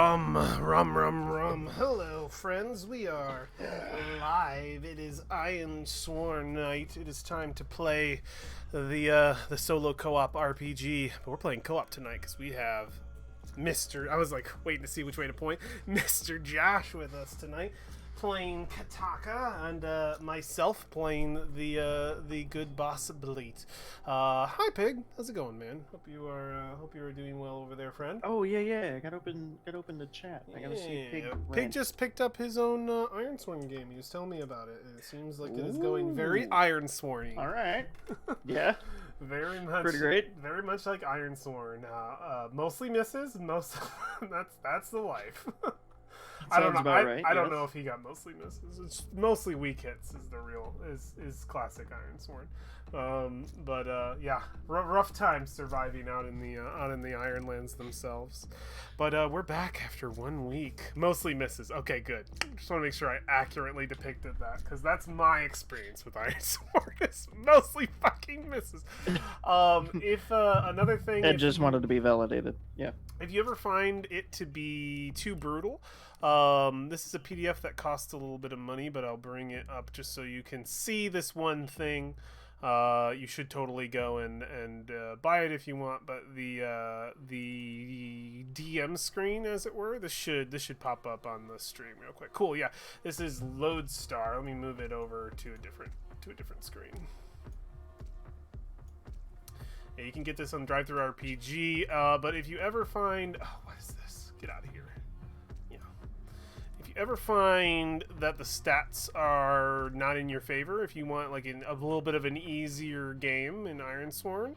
Rum. Hello, friends. We are live. It is Ironsworn night. It is time to play the solo co-op RPG. But we're playing co-op tonight because we have Mr. I was like waiting to see which way to point. Mr. Josh with us tonight, playing Kataka, and myself playing the good boss Bleat. Hi, Pig. How's it going, man? Hope you are doing well over there, friend. Oh yeah. I got open the chat. I gotta see Pig. Pig just picked up his own Ironsworn game. He was telling me about it, and it seems like it is going very Ironsworn-y. All right. Yeah. Very much. Pretty great. Very much like Ironsworn. Mostly misses. That's the life. I don't know. Right, I don't know if he got mostly misses. It's mostly weak hits is the real is classic Ironsworn. Yeah, rough time surviving out in the Ironlands themselves. But we're back after 1 week. Mostly misses. Okay, good. Just want to make sure I accurately depicted that, because that's my experience with Ironsworn. It's mostly fucking misses. If another thing, I just wanted to be validated. Yeah. If you ever find it to be too brutal, this is a PDF that costs a little bit of money, but I'll bring it up just so you can see this one thing. You should totally go and buy it if you want, but the DM screen, as it were, this should pop up on the stream real quick. Cool, yeah. This is Lodestar. Let me move it over to a different screen. Yeah, you can get this on Drive-Thru RPG, but if you ever find... Oh, what is this? Get out of here. Yeah. If you ever find that the stats are not in your favor, if you want like a little bit of an easier game in Ironsworn,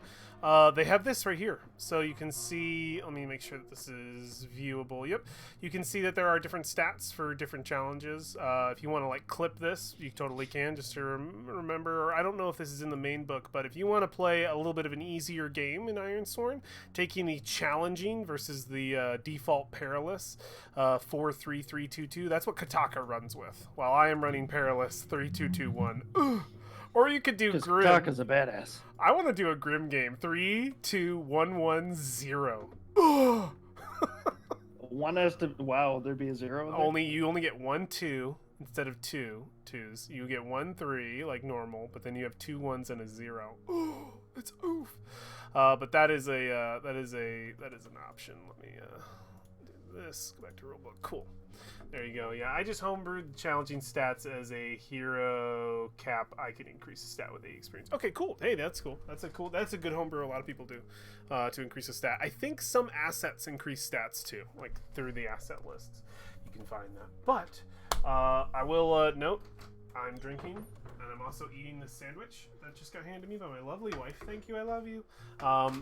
they have this right here. So you can see... Let me make sure that this is viewable. Yep. You can see that there are different stats for different challenges. If you want to like clip this, you totally can, just to remember. I don't know if this is in the main book, but if you want to play a little bit of an easier game in Ironsworn, taking the challenging versus the default perilous 4-3-3-2-2, that's what Kataka runs with, while I am running perilous 3-2-2-1. Or you could do Grim. Kataka's a badass. I want to do a Grim game. 3-2-1-1-0. One has to... Wow, there'd be a 0 there? You only get 1-2 instead of 2 2s. You get 1-3 like normal, but then you have 2 1s and a 0. It's oof. But that is an option. Let me do this. Go back to rulebook. Cool. There you go. Yeah, I just homebrewed challenging stats as a hero cap. I can increase the stat with the experience. Okay, cool. Hey, that's cool. That's a good homebrew. A lot of people do to increase a stat. I think some assets increase stats too, like through the asset lists. You can find that. But I will note I'm drinking, and I'm also eating this sandwich that just got handed to me by my lovely wife. Thank you, I love you.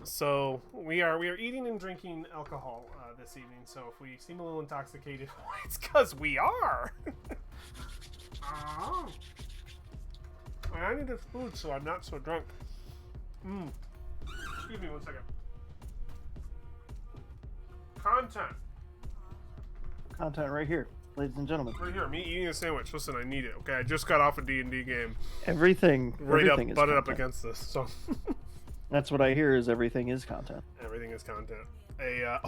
So we are eating and drinking alcohol this evening. So if we seem a little intoxicated, it's because we are. I need this food so I'm not so drunk. Excuse me 1 second. Content right here, ladies and gentlemen. Right here, me eating a sandwich. Listen, I need it. Okay, I just got off a D&D game. Everything is butted up content. against this. So that's what I hear, is everything is content. Everything is content. I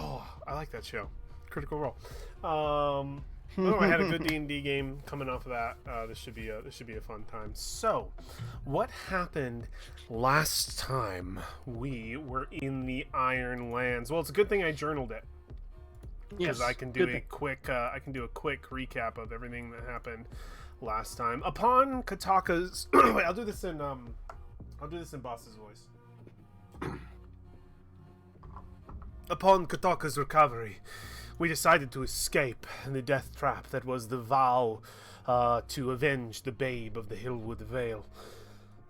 like that show. Critical Role. I had a good D&D game coming off of that. This should be a fun time. So, what happened last time we were in the Ironlands? Well, it's a good thing I journaled it, because I can do a quick recap of everything that happened last time. Upon Kataka's, wait, I'll do this in boss's voice. Upon Kataka's recovery, we decided to escape the death trap that was the vow to avenge the babe of the Hillwood Vale.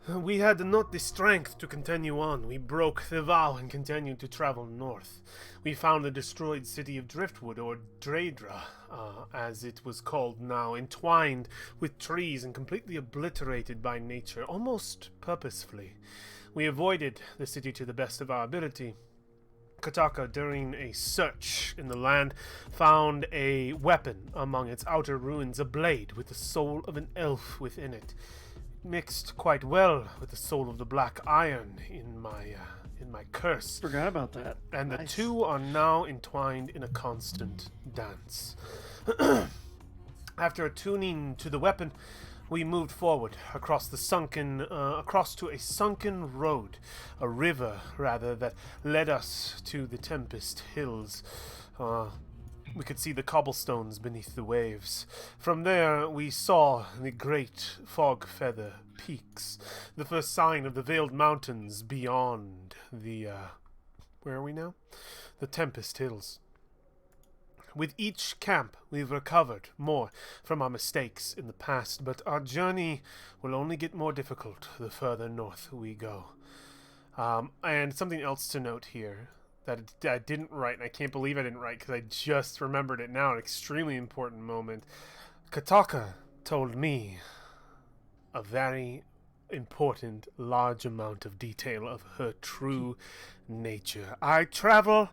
We had not the strength to continue on. We broke the vow and continued to travel north. We found the destroyed city of Driftwood, or Draydra, as it was called now, entwined with trees and completely obliterated by nature, almost purposefully. We avoided the city to the best of our ability. Kataka, during a search in the land, found a weapon among its outer ruins, a blade with the soul of an elf within it. Mixed quite well with the soul of the black iron in my in my curse. Forgot about that. And the Nice. two are now entwined in a constant dance. After attuning to the weapon, we moved forward across to a sunken road, a river rather, that led us to the Tempest Hills. We could see the cobblestones beneath the waves. From there, we saw the great fog feather peaks, the first sign of the veiled mountains beyond the, where are we now? The Tempest Hills. With each camp, we've recovered more from our mistakes in the past, but our journey will only get more difficult the further north we go. And something else to note here that I didn't write, and I can't believe I didn't write because I just remembered it now, an extremely important moment. Kataka told me a very important, large amount of detail of her true nature. I travel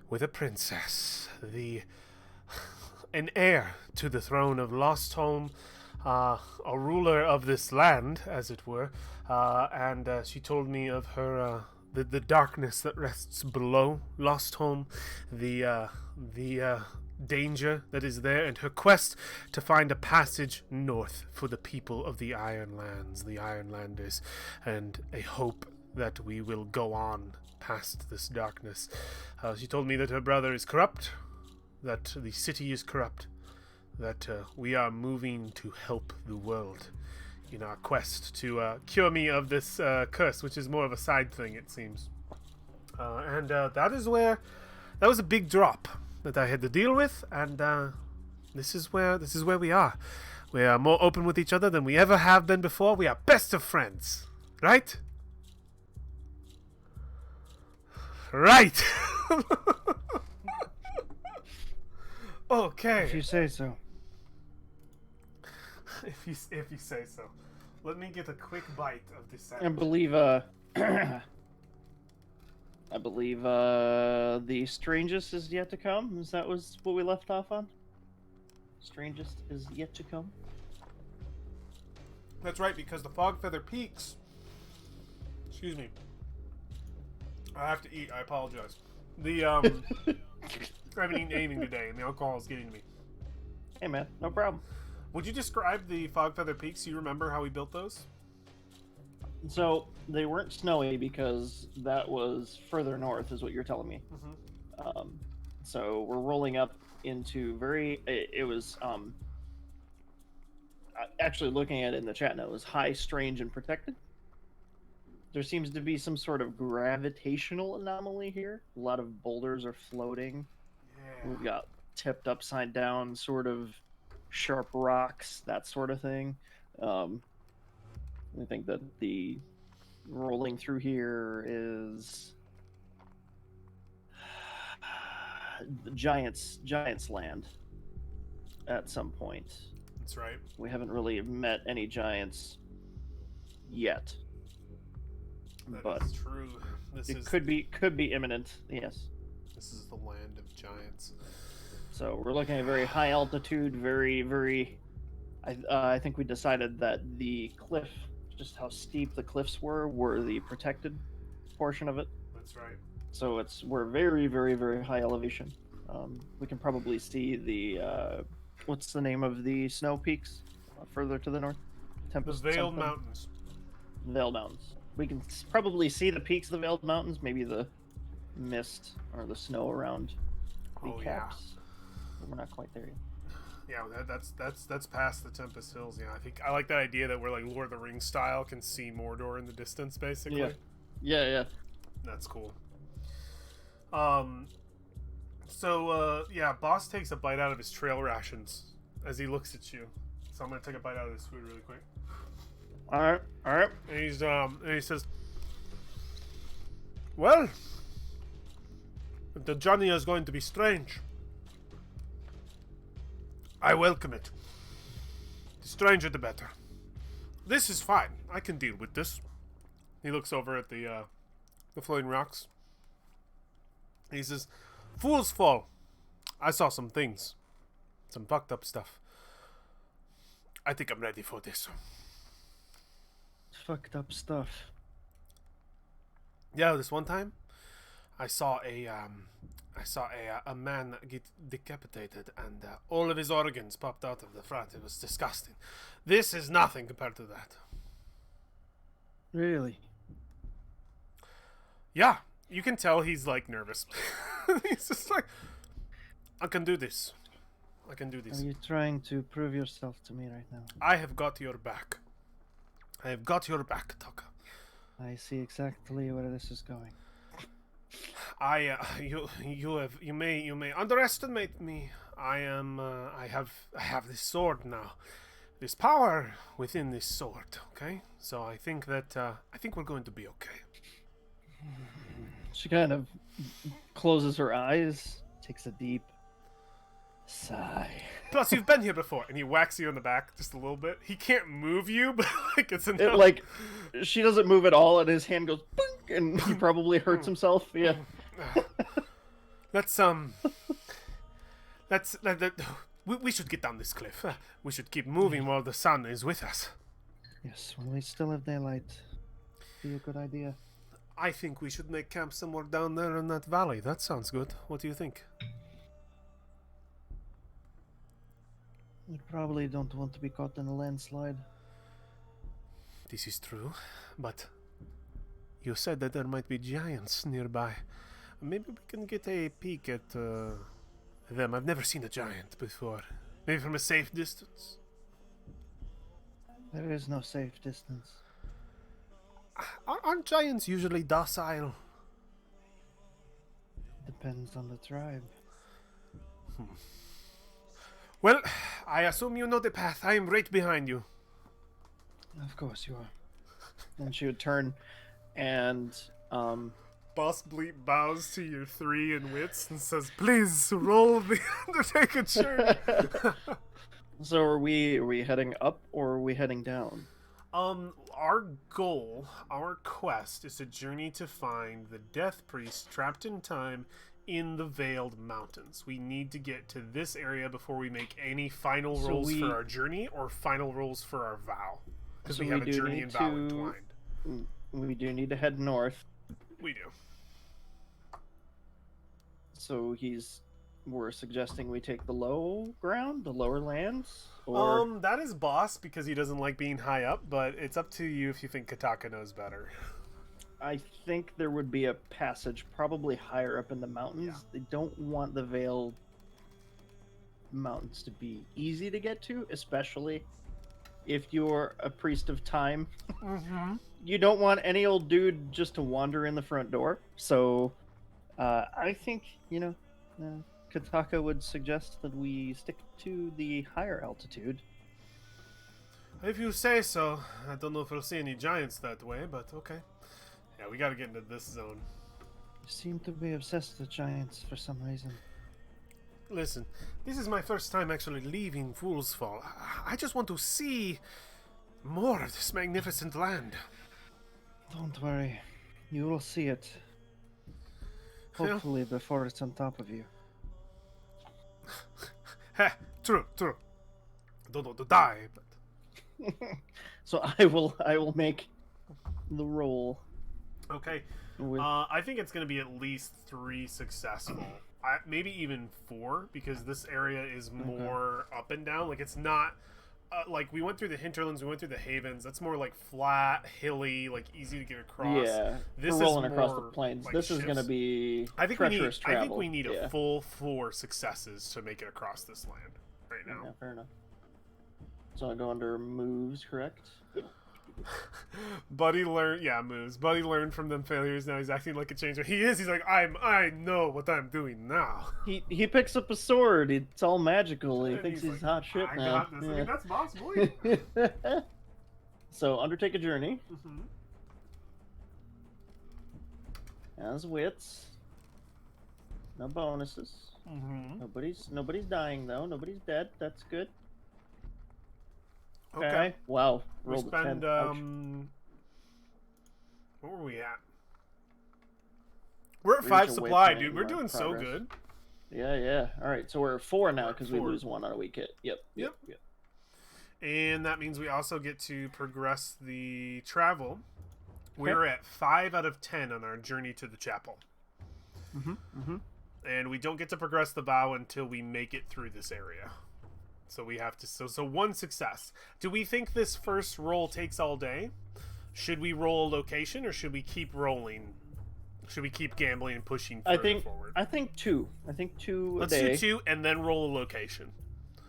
with a princess, an heir to the throne of Lost Home, a ruler of this land, as it were, and she told me of her the darkness that rests below Lost Home, the danger that is there, and her quest to find a passage north for the people of the Iron Lands, the Ironlanders, and a hope that we will go on past this darkness. She told me that her brother is corrupt, that the city is corrupt, that we are moving to help the world in our quest to cure me of this curse, which is more of a side thing, it seems. And that was a big drop that I had to deal with, and this is where we are. We are more open with each other than we ever have been before. We are best of friends, right? Right. Okay. If you say so. If you say so. Let me get a quick bite of this sandwich. I believe the strangest is yet to come. Is that was what we left off on? Strangest is yet to come. That's right, because the fog feather peaks. Excuse me. I have to eat. I apologize. I haven't eaten anything today, and the alcohol is getting to me. Hey man, no problem. Would you describe the fog feather peaks? Do you remember how we built those? So they weren't snowy because that was further north, is what you're telling me. Mm-hmm. So we're rolling up into it was actually looking at it in the chat now. It was high, strange, and protected. There seems to be some sort of gravitational anomaly here. A lot of boulders are floating. Yeah. We've got tipped upside down, sort of sharp rocks, that sort of thing. I think that the rolling through here is Giants Land at some point. That's right. We haven't really met any giants yet. That is true. Could be imminent. Yes. This is the land of giants. So we're looking at very high altitude, very. I think we decided that the cliff, just how steep the cliffs were the protected portion of it. That's right. So we're very high elevation. We can probably see the what's the name of the snow peaks further to the north? Tempest, the Veiled Mountains. Veiled Mountains. We can probably see the peaks of the Veiled Mountains, maybe the mist or the snow around the caps. Yeah. We're not quite there yet. Yeah, that's past the Tempest Hills. Yeah, I like that idea that we're like Lord of the Rings style, can see Mordor in the distance, basically. Yeah. That's cool. Boss takes a bite out of his trail rations as he looks at you. So I'm gonna take a bite out of this food really quick. All right. And he says, "Well, the journey is going to be strange. I welcome it. The stranger, the better. This is fine. I can deal with this." He looks over at the floating rocks. He says, "Fools fall. I saw some things. Some fucked up stuff. I think I'm ready for this." Fucked up stuff. Yeah, this one time, I saw a man get decapitated, and all of his organs popped out of the front. It was disgusting. This is nothing compared to that. Really? Yeah, you can tell he's like nervous. He's just like, I can do this. I can do this. Are you trying to prove yourself to me right now? I have got your back. I have got your back, Taka. I see exactly where this is going. You may underestimate me. I have this sword now, this power within this sword. Okay, so I think we're going to be okay. She kind of closes her eyes, takes a deep sigh. Plus, you've been here before, and he whacks you in the back just a little bit. He can't move you, but like it's enough. Like she doesn't move at all, and his hand goes boink, and he probably hurts himself. Yeah. We should get down this cliff. We should keep moving while the sun is with us. Yes, when we still have daylight, be a good idea. I think we should make camp somewhere down there in that valley. That sounds good. What do you think? We probably don't want to be caught in a landslide. This is true, but you said that there might be giants nearby. Maybe we can get a peek at them. I've never seen a giant before. Maybe from a safe distance. There is no safe distance. Aren't giants usually docile? Depends on the tribe. Well, I assume you know the path. I am right behind you. Of course you are. And she would turn and Boss Bleep bows to your 3 in wits and says, "Please roll the Undertaker shirt." So are we heading up or are we heading down? Our goal, our quest, is a journey to find the Death Priest trapped in time in the Veiled Mountains. We need to get to this area before we make any final rolls for our journey or final rolls for our vow. Because we have a journey and vow entwined. We do need to head north. We do. So we're suggesting we take the low ground, the lower lands? Or... that is boss because he doesn't like being high up, but it's up to you if you think Kataka knows better. I think there would be a passage probably higher up in the mountains. Yeah. They don't want the Veiled Mountains to be easy to get to, especially if you're a priest of time. Mm-hmm. You don't want any old dude just to wander in the front door. So I think, Kataka would suggest that we stick to the higher altitude. If you say so. I don't know if we'll see any giants that way, but okay. Yeah, we gotta get into this zone. You seem to be obsessed with giants for some reason. Listen, this is my first time actually leaving Fool's Fall. I just want to see more of this magnificent land. Don't worry. You will see it. Hopefully before it's on top of you. True. I don't want to die, but... So I will make the roll. Okay. I think it's going to be at least 3 successful. Maybe even 4, because this area is more up and down. Like, it's not... like, we went through the hinterlands, we went through the havens. That's more, like, flat, hilly, like, easy to get across. Yeah, this we're rolling is across more, the plains. like, This is going to be treacherous travel. I think we need a full 4 successes to make it across this land right now. Yeah, fair enough. So I go under moves, correct? Buddy learned, moves. Buddy learned from them failures. Now he's acting like a changer. He's like, I know what I'm doing now. He picks up a sword. It's all magical. He thinks he's hot shit I now. got this. I mean, that's boss boy. So undertake a journey. Mm-hmm. As wits. No bonuses. Mm-hmm. Nobody's dying though. Nobody's dead. That's good. Okay. Wow. We Rolled spend, a 10. Ouch. what were we at? We're at Reach 5 a supply, waypoint dude. We're mark doing so progress. good. Yeah. All right. So we're at 4 now We're at because we 4. lose 1 on a weak hit. Yep. And that means we also get to progress the travel We're at 5 out of 10 on our journey to the chapel. And we don't get to progress the vow until we make it through this area. So we have to... So one success. Do we think this first roll takes all day? Should we roll a location, or should we keep rolling? Should we keep gambling and pushing forward? I think 2. I think 2 Let's do 2 and then roll a location.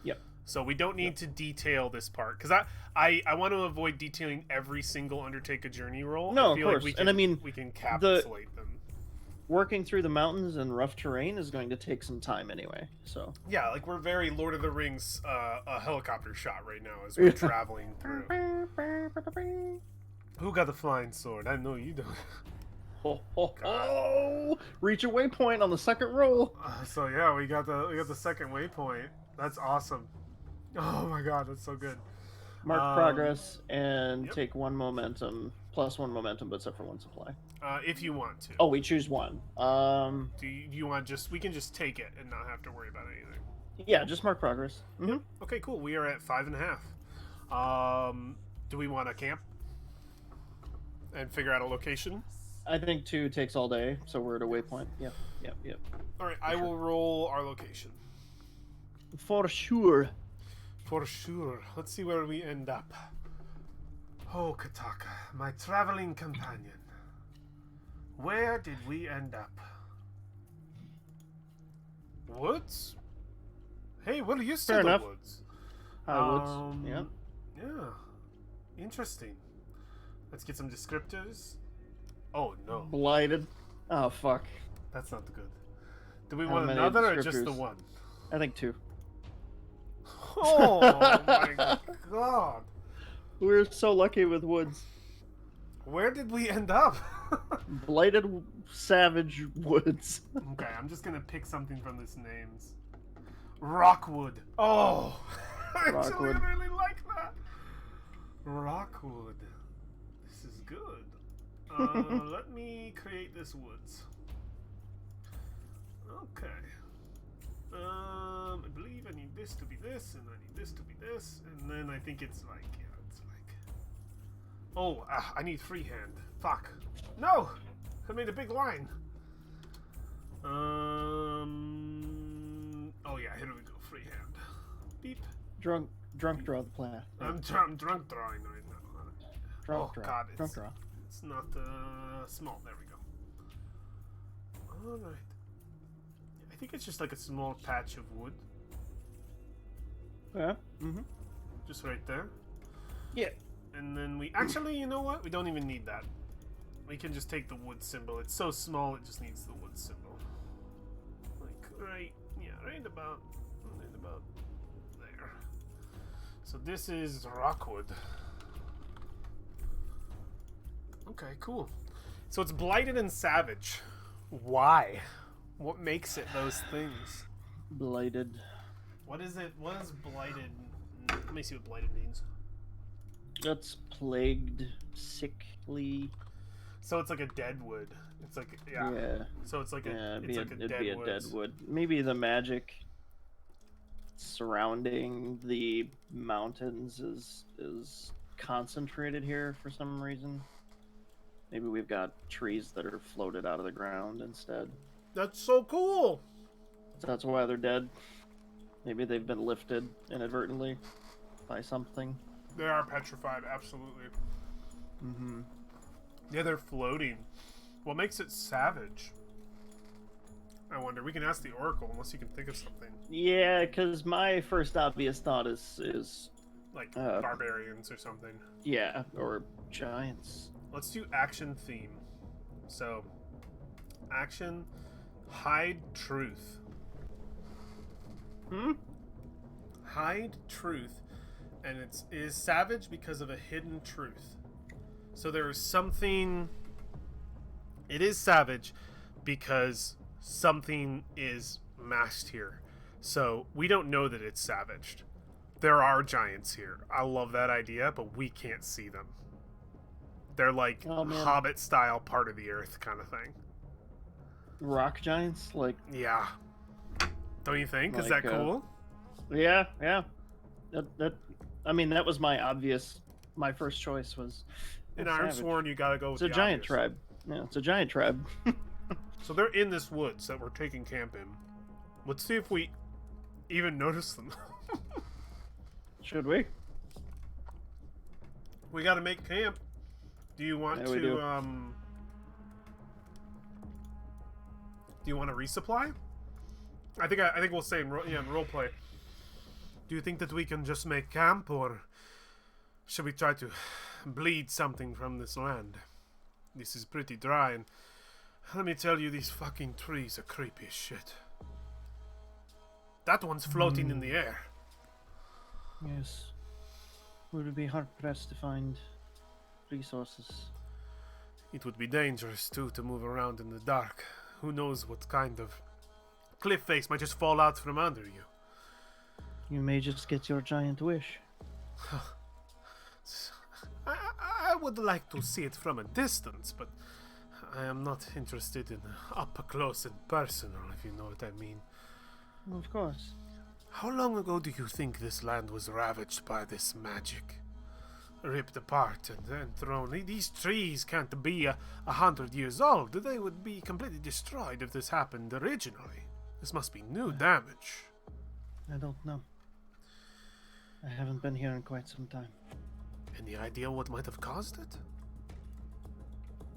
Yep. So we don't need to detail this part, because I want to avoid detailing every single Undertake a Journey roll. No, I feel of course. Like we can, and I mean, we can capsulate them. Working through the mountains and rough terrain is going to take some time anyway. So yeah, like we're very Lord of the Rings a helicopter shot right now as we're traveling through. Who got the flying sword? I know you don't. Oh, reach a waypoint on the second roll. So yeah, we got the second waypoint. That's awesome. Oh my god, that's so good. Mark progress and take 1 momentum, plus 1 momentum, but except for 1 supply. If you want to. Oh, we choose 1. Do you want we can just take it and not have to worry about anything. Yeah, just mark progress. Yep. Okay, cool. We are at 5.5. Do we want to camp and figure out a location? I think 2 takes all day, so we're at a waypoint. Yep. All right, I will roll our location. For sure. For sure. Let's see where we end up. Oh, Kataka, my traveling companion. Where did we end up? Woods? Hey, well, you said the woods. Woods. Yeah. Yeah. Interesting. Let's get some descriptors. Oh, no. Blighted. Oh, fuck. That's not good. Do we want another or just the one? I think 2. Oh, my God. We're so lucky with woods. Where did we end up? Blighted Savage Woods. Okay, I'm just going to pick something from this names. Rockwood. Oh, actually, I really like that. Rockwood. This is good. Let me create this woods. Okay. I believe I need this to be this, and I need this to be this, and then I think it's like, oh, I need freehand. Fuck. No! I made a big line. Oh yeah, here we go. Freehand. Beep. Drunk draw the plan. I'm drunk drawing right now. Drunk draw. God, drunk draw. It's not small. There we go. All right. I think it's just like a small patch of wood. Yeah. Just right there. Yeah. And then we actually, you know what? We don't even need that. We can just take the wood symbol. It's so small, it just needs the wood symbol. Like right about there. So this is Rockwood. Okay, cool. So it's blighted and savage. Why? What makes it those things? Blighted. What is it? What is blighted? Let me see what blighted means. That's plagued, sickly. So it's like a dead wood. It's like yeah. So it's like it'd be a dead wood. Maybe the magic surrounding the mountains is concentrated here for some reason. Maybe we've got trees that are floated out of the ground instead. That's so cool. That's why they're dead. Maybe they've been lifted inadvertently by something. They are petrified, absolutely. Yeah, they're floating. What makes it savage? I wonder. We can ask the Oracle unless you can think of something. Yeah, because my first obvious thought is like barbarians or something. Yeah, or giants. Let's do action theme. So, action, hide truth. Hide truth. And it is savage because of a hidden truth. So there is something... It is savage because something is masked here. So we don't know that it's savaged. There are giants here. I love that idea, but we can't see them. They're like Hobbit-style part of the earth kind of thing. Rock giants? Like... Yeah. Don't you think? Is that cool? Yeah. That I mean, that was my first choice was In Savage. Ironsworn, you gotta go with It's a the giant obvious. tribe. Yeah, it's a giant tribe. So they're in this woods that we're taking camp in. Let's see if we even notice them. Should we? We gotta make camp. Do you want Yeah, we to, do. Do you want to resupply? I think we'll say in roleplay. Do you think that we can just make camp, or should we try to bleed something from this land? This is pretty dry, and let me tell you, these fucking trees are creepy as shit. That one's floating in the air. Yes. We would be hard pressed to find resources. It would be dangerous, too, to move around in the dark. Who knows what kind of cliff face might just fall out from under you. You may just get your giant wish. I would like to see it from a distance, but I am not interested in up close and personal, if you know what I mean. Of course. How long ago do you think this land was ravaged by this magic? Ripped apart and then thrown. These trees can't be 100 years old. They would be completely destroyed if this happened originally. This must be new damage. I don't know. I haven't been here in quite some time. Any idea what might have caused it?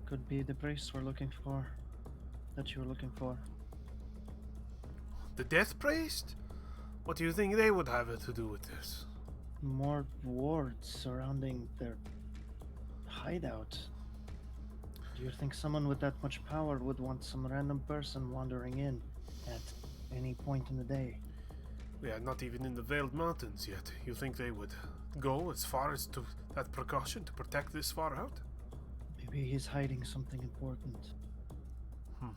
Could be the priest we're looking for. That you were looking for. The Death Priest? What do you think they would have to do with this? More wards surrounding their hideout. Do you think someone with that much power would want some random person wandering in at any point in the day? We are not even in the Veiled Mountains yet. You think they would go as far as to that precaution to protect this far out? Maybe he's hiding something important. Hmm.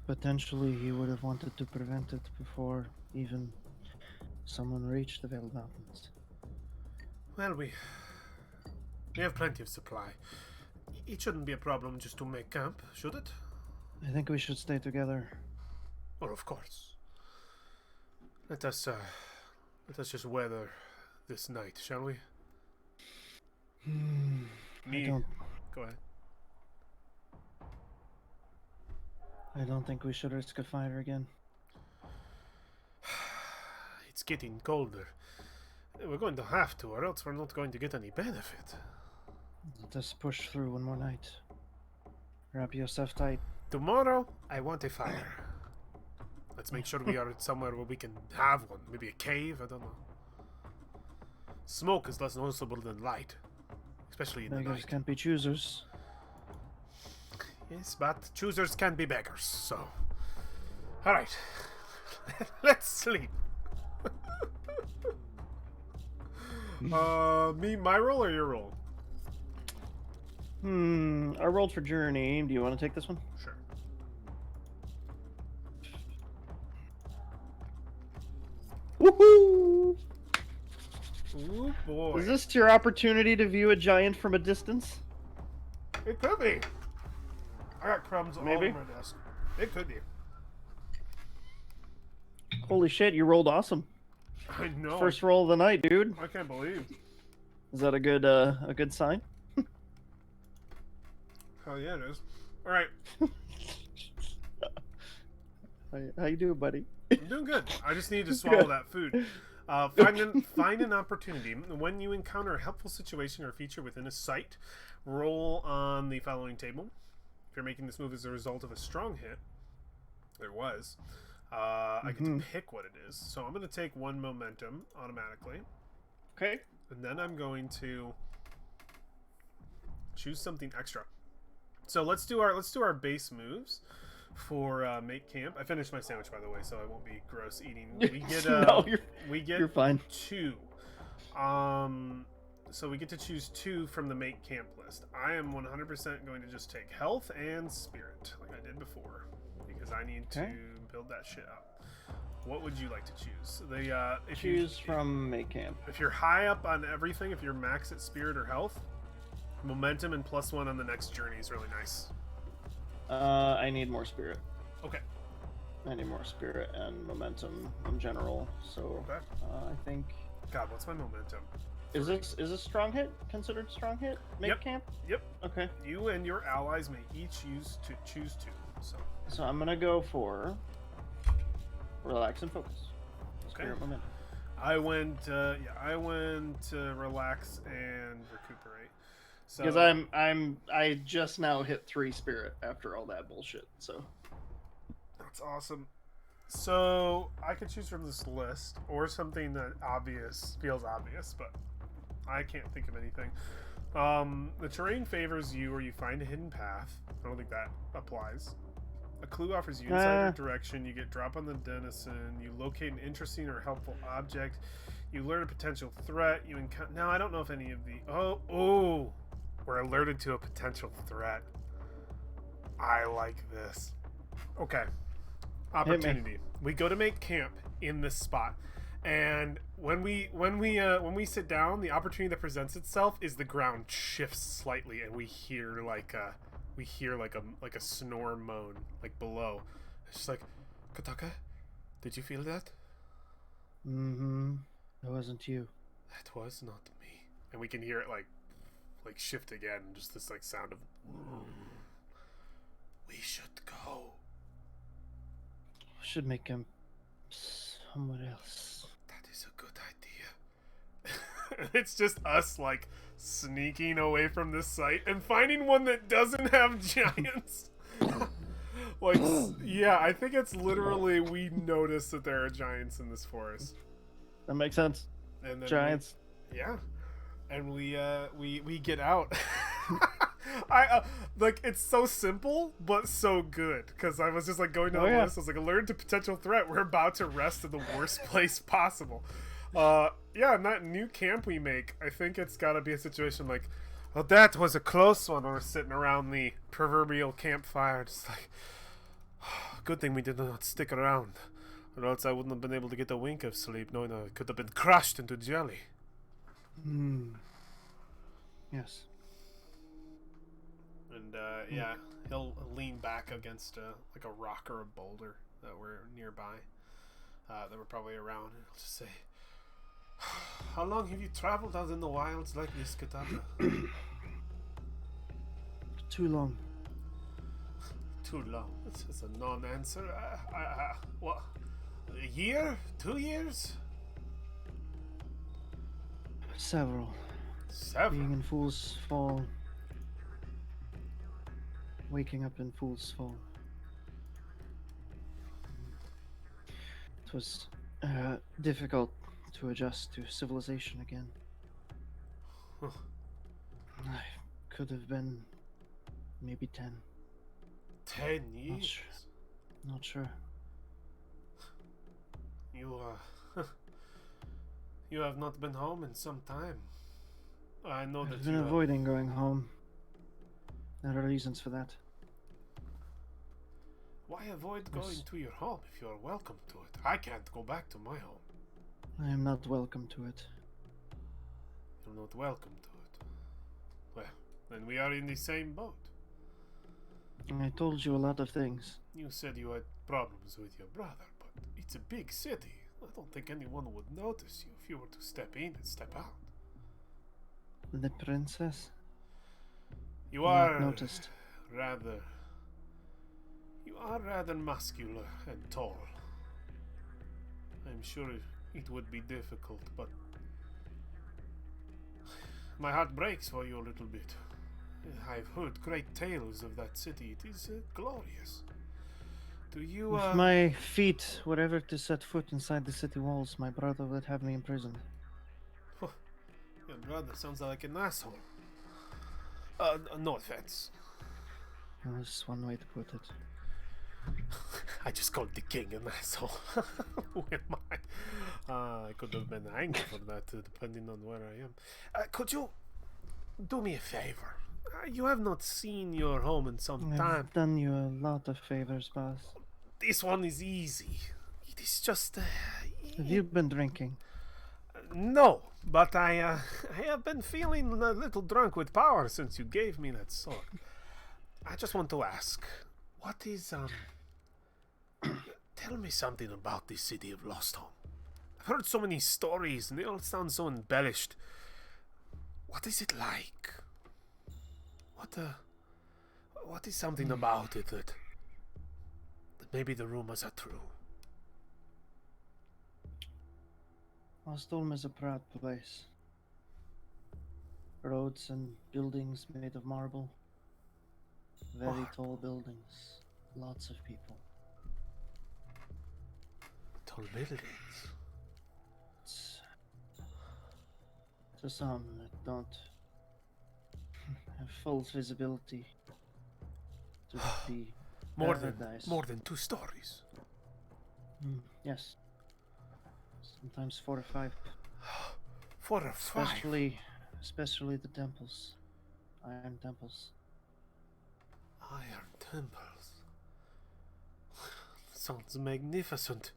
Potentially he would have wanted to prevent it before even someone reached the Veiled Mountains. Well, we have plenty of supply. It shouldn't be a problem just to make camp, should it? I think we should stay together. Well, of course. Let us just weather this night, shall we? Go ahead. I don't think we should risk a fire again. It's getting colder. We're going to have to, or else we're not going to get any benefit. Let us push through one more night. Wrap yourself tight. Tomorrow, I want a fire. Let's make sure we are somewhere where we can have one. Maybe a cave, I don't know. Smoke is less noticeable than light. Especially in the Beggars night. can't be choosers. Yes, but choosers can be beggars, so... Alright. Let's sleep. My roll or your roll? I rolled for Journey. Do you want to take this one? Sure. Woohoo! Ooh, boy. Is this your opportunity to view a giant from a distance? It could be. I got crumbs all Maybe. over my desk. It could be. Holy shit, you rolled awesome. I know. First roll of the night, dude. I can't believe. Is that a good sign? Hell yeah, it is. All right. How you doing, buddy? I'm doing good. I just need to swallow that food. Find an opportunity. When you encounter a helpful situation or feature within a site, roll on the following table. If you're making this move as a result of a strong hit, there was, I get to pick what it is. So I'm going to take 1 momentum automatically. Okay. And then I'm going to choose something extra. So let's do our base moves for make camp. I finished my sandwich, by the way, so I won't be gross eating. We get No, you're fine. 2. So we get to choose 2 from the make camp list. I am 100% going to just take health and spirit, like I did before, because I need to build that shit up. What would you like to choose? Choose from make camp. If you're high up on everything, if you're max at spirit or health, momentum and +1 on the next journey is really nice. I need more spirit. Okay. I need more spirit and momentum in general. So Okay. I think God, what's my momentum? Is a strong hit considered strong hit? Make Yep. camp? Yep. Okay. You and your allies may each choose two. So I'm gonna go for relax and focus. Okay. Spirit momentum. I went relax and recuperate. So Because I just now hit 3 spirit after all that bullshit. So that's awesome. So I could choose from this list or something that feels obvious, but I can't think of anything. The terrain favors you, or you find a hidden path. I don't think that applies. A clue offers you insider direction. You get drop on the denizen. You locate an interesting or helpful object. You alert a potential threat. You encounter. Now I don't know if any of the. Oh, we're alerted to a potential threat. I like this. Okay. Opportunity. We go to make camp in this spot, and when we sit down, the opportunity that presents itself is the ground shifts slightly, and we hear like a snore moan like below. It's just like, Kataka, did you feel that? Mm-hmm. It wasn't you. That was not me. And we can hear it like shift again, just this like sound of. We should go. Should make him somewhere else. That is a good idea. It's just us like sneaking away from this site and finding one that doesn't have giants. Like, yeah, I think it's literally we notice that there are giants in this forest. That makes sense. And then Giants. And we get out. Like, it's so simple but so good, because I was just like going down the list. I was like, alert to potential threat. We're about to rest in the worst place possible. And that new camp we make, I think it's got to be a situation like, well, that was a close one. We're sitting around the proverbial campfire, just like, good thing we did not stick around, or else I wouldn't have been able to get a wink of sleep, knowing I could have been crushed into jelly. Yes. And he'll lean back against like a rock or a boulder that were nearby, that were probably around, and he'll just say, "How long have you traveled out in the wilds like this, Kataka?" Too long. Too long. This is a non-answer. What? A year? 2 years? Several. Several. Being in Fool's Fall. Waking up in Fool's Fall. It was difficult to adjust to civilization again. Huh. I could have been maybe 10. 10 years? Not sure. You have not been home in some time. I know that I've been you avoiding going home. There are reasons for that. Why avoid going to your home if you are welcome to it? I can't go back to my home. I am not welcome to it. You're not welcome to it. Well, then we are in the same boat. I told you a lot of things. You said you had problems with your brother, but it's a big city. I don't think anyone would notice you if you were to step in and step out. The princess? You are Not noticed. You are rather muscular and tall. I'm sure it would be difficult, but my heart breaks for you a little bit. I've heard great tales of that city. It is glorious. Do you, If my feet were ever to set foot inside the city walls, my brother would have me imprisoned. Your brother sounds like an asshole. No offense. That's one way to put it. I just called the king an asshole. Who am I? I could have been angry for that, depending on where I am. Could you do me a favor? You have not seen your home in some time. I've done you a lot of favors, boss. This one is easy. It is just... Have you been drinking? No, but I have been feeling a little drunk with power since you gave me that sword. I just want to ask, what is, tell me something about the city of Lost Home. I've heard so many stories, and they all sound so embellished. What is it like? What is something about it that maybe the rumors are true? Ostholm is a proud place. Roads and buildings made of marble. Very tall buildings. Lots of people. Tall buildings. To some that don't have full visibility to the more paradise. More than 2 stories. Yes. Sometimes 4 or 5. 4 or 5. Especially the temples. Iron temples. Iron temples. Sounds magnificent.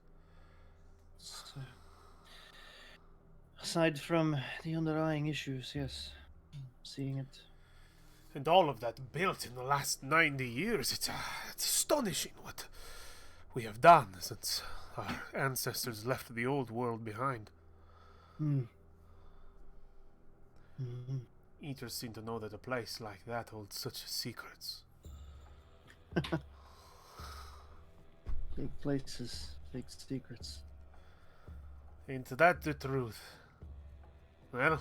So, aside from the underlying issues, yes. Seeing it. And all of that built in the last 90 years. It's astonishing what we have done since our ancestors left the old world behind. Eaters seem to know that a place like that holds such secrets. Big places, big secrets. Ain't that the truth? Well,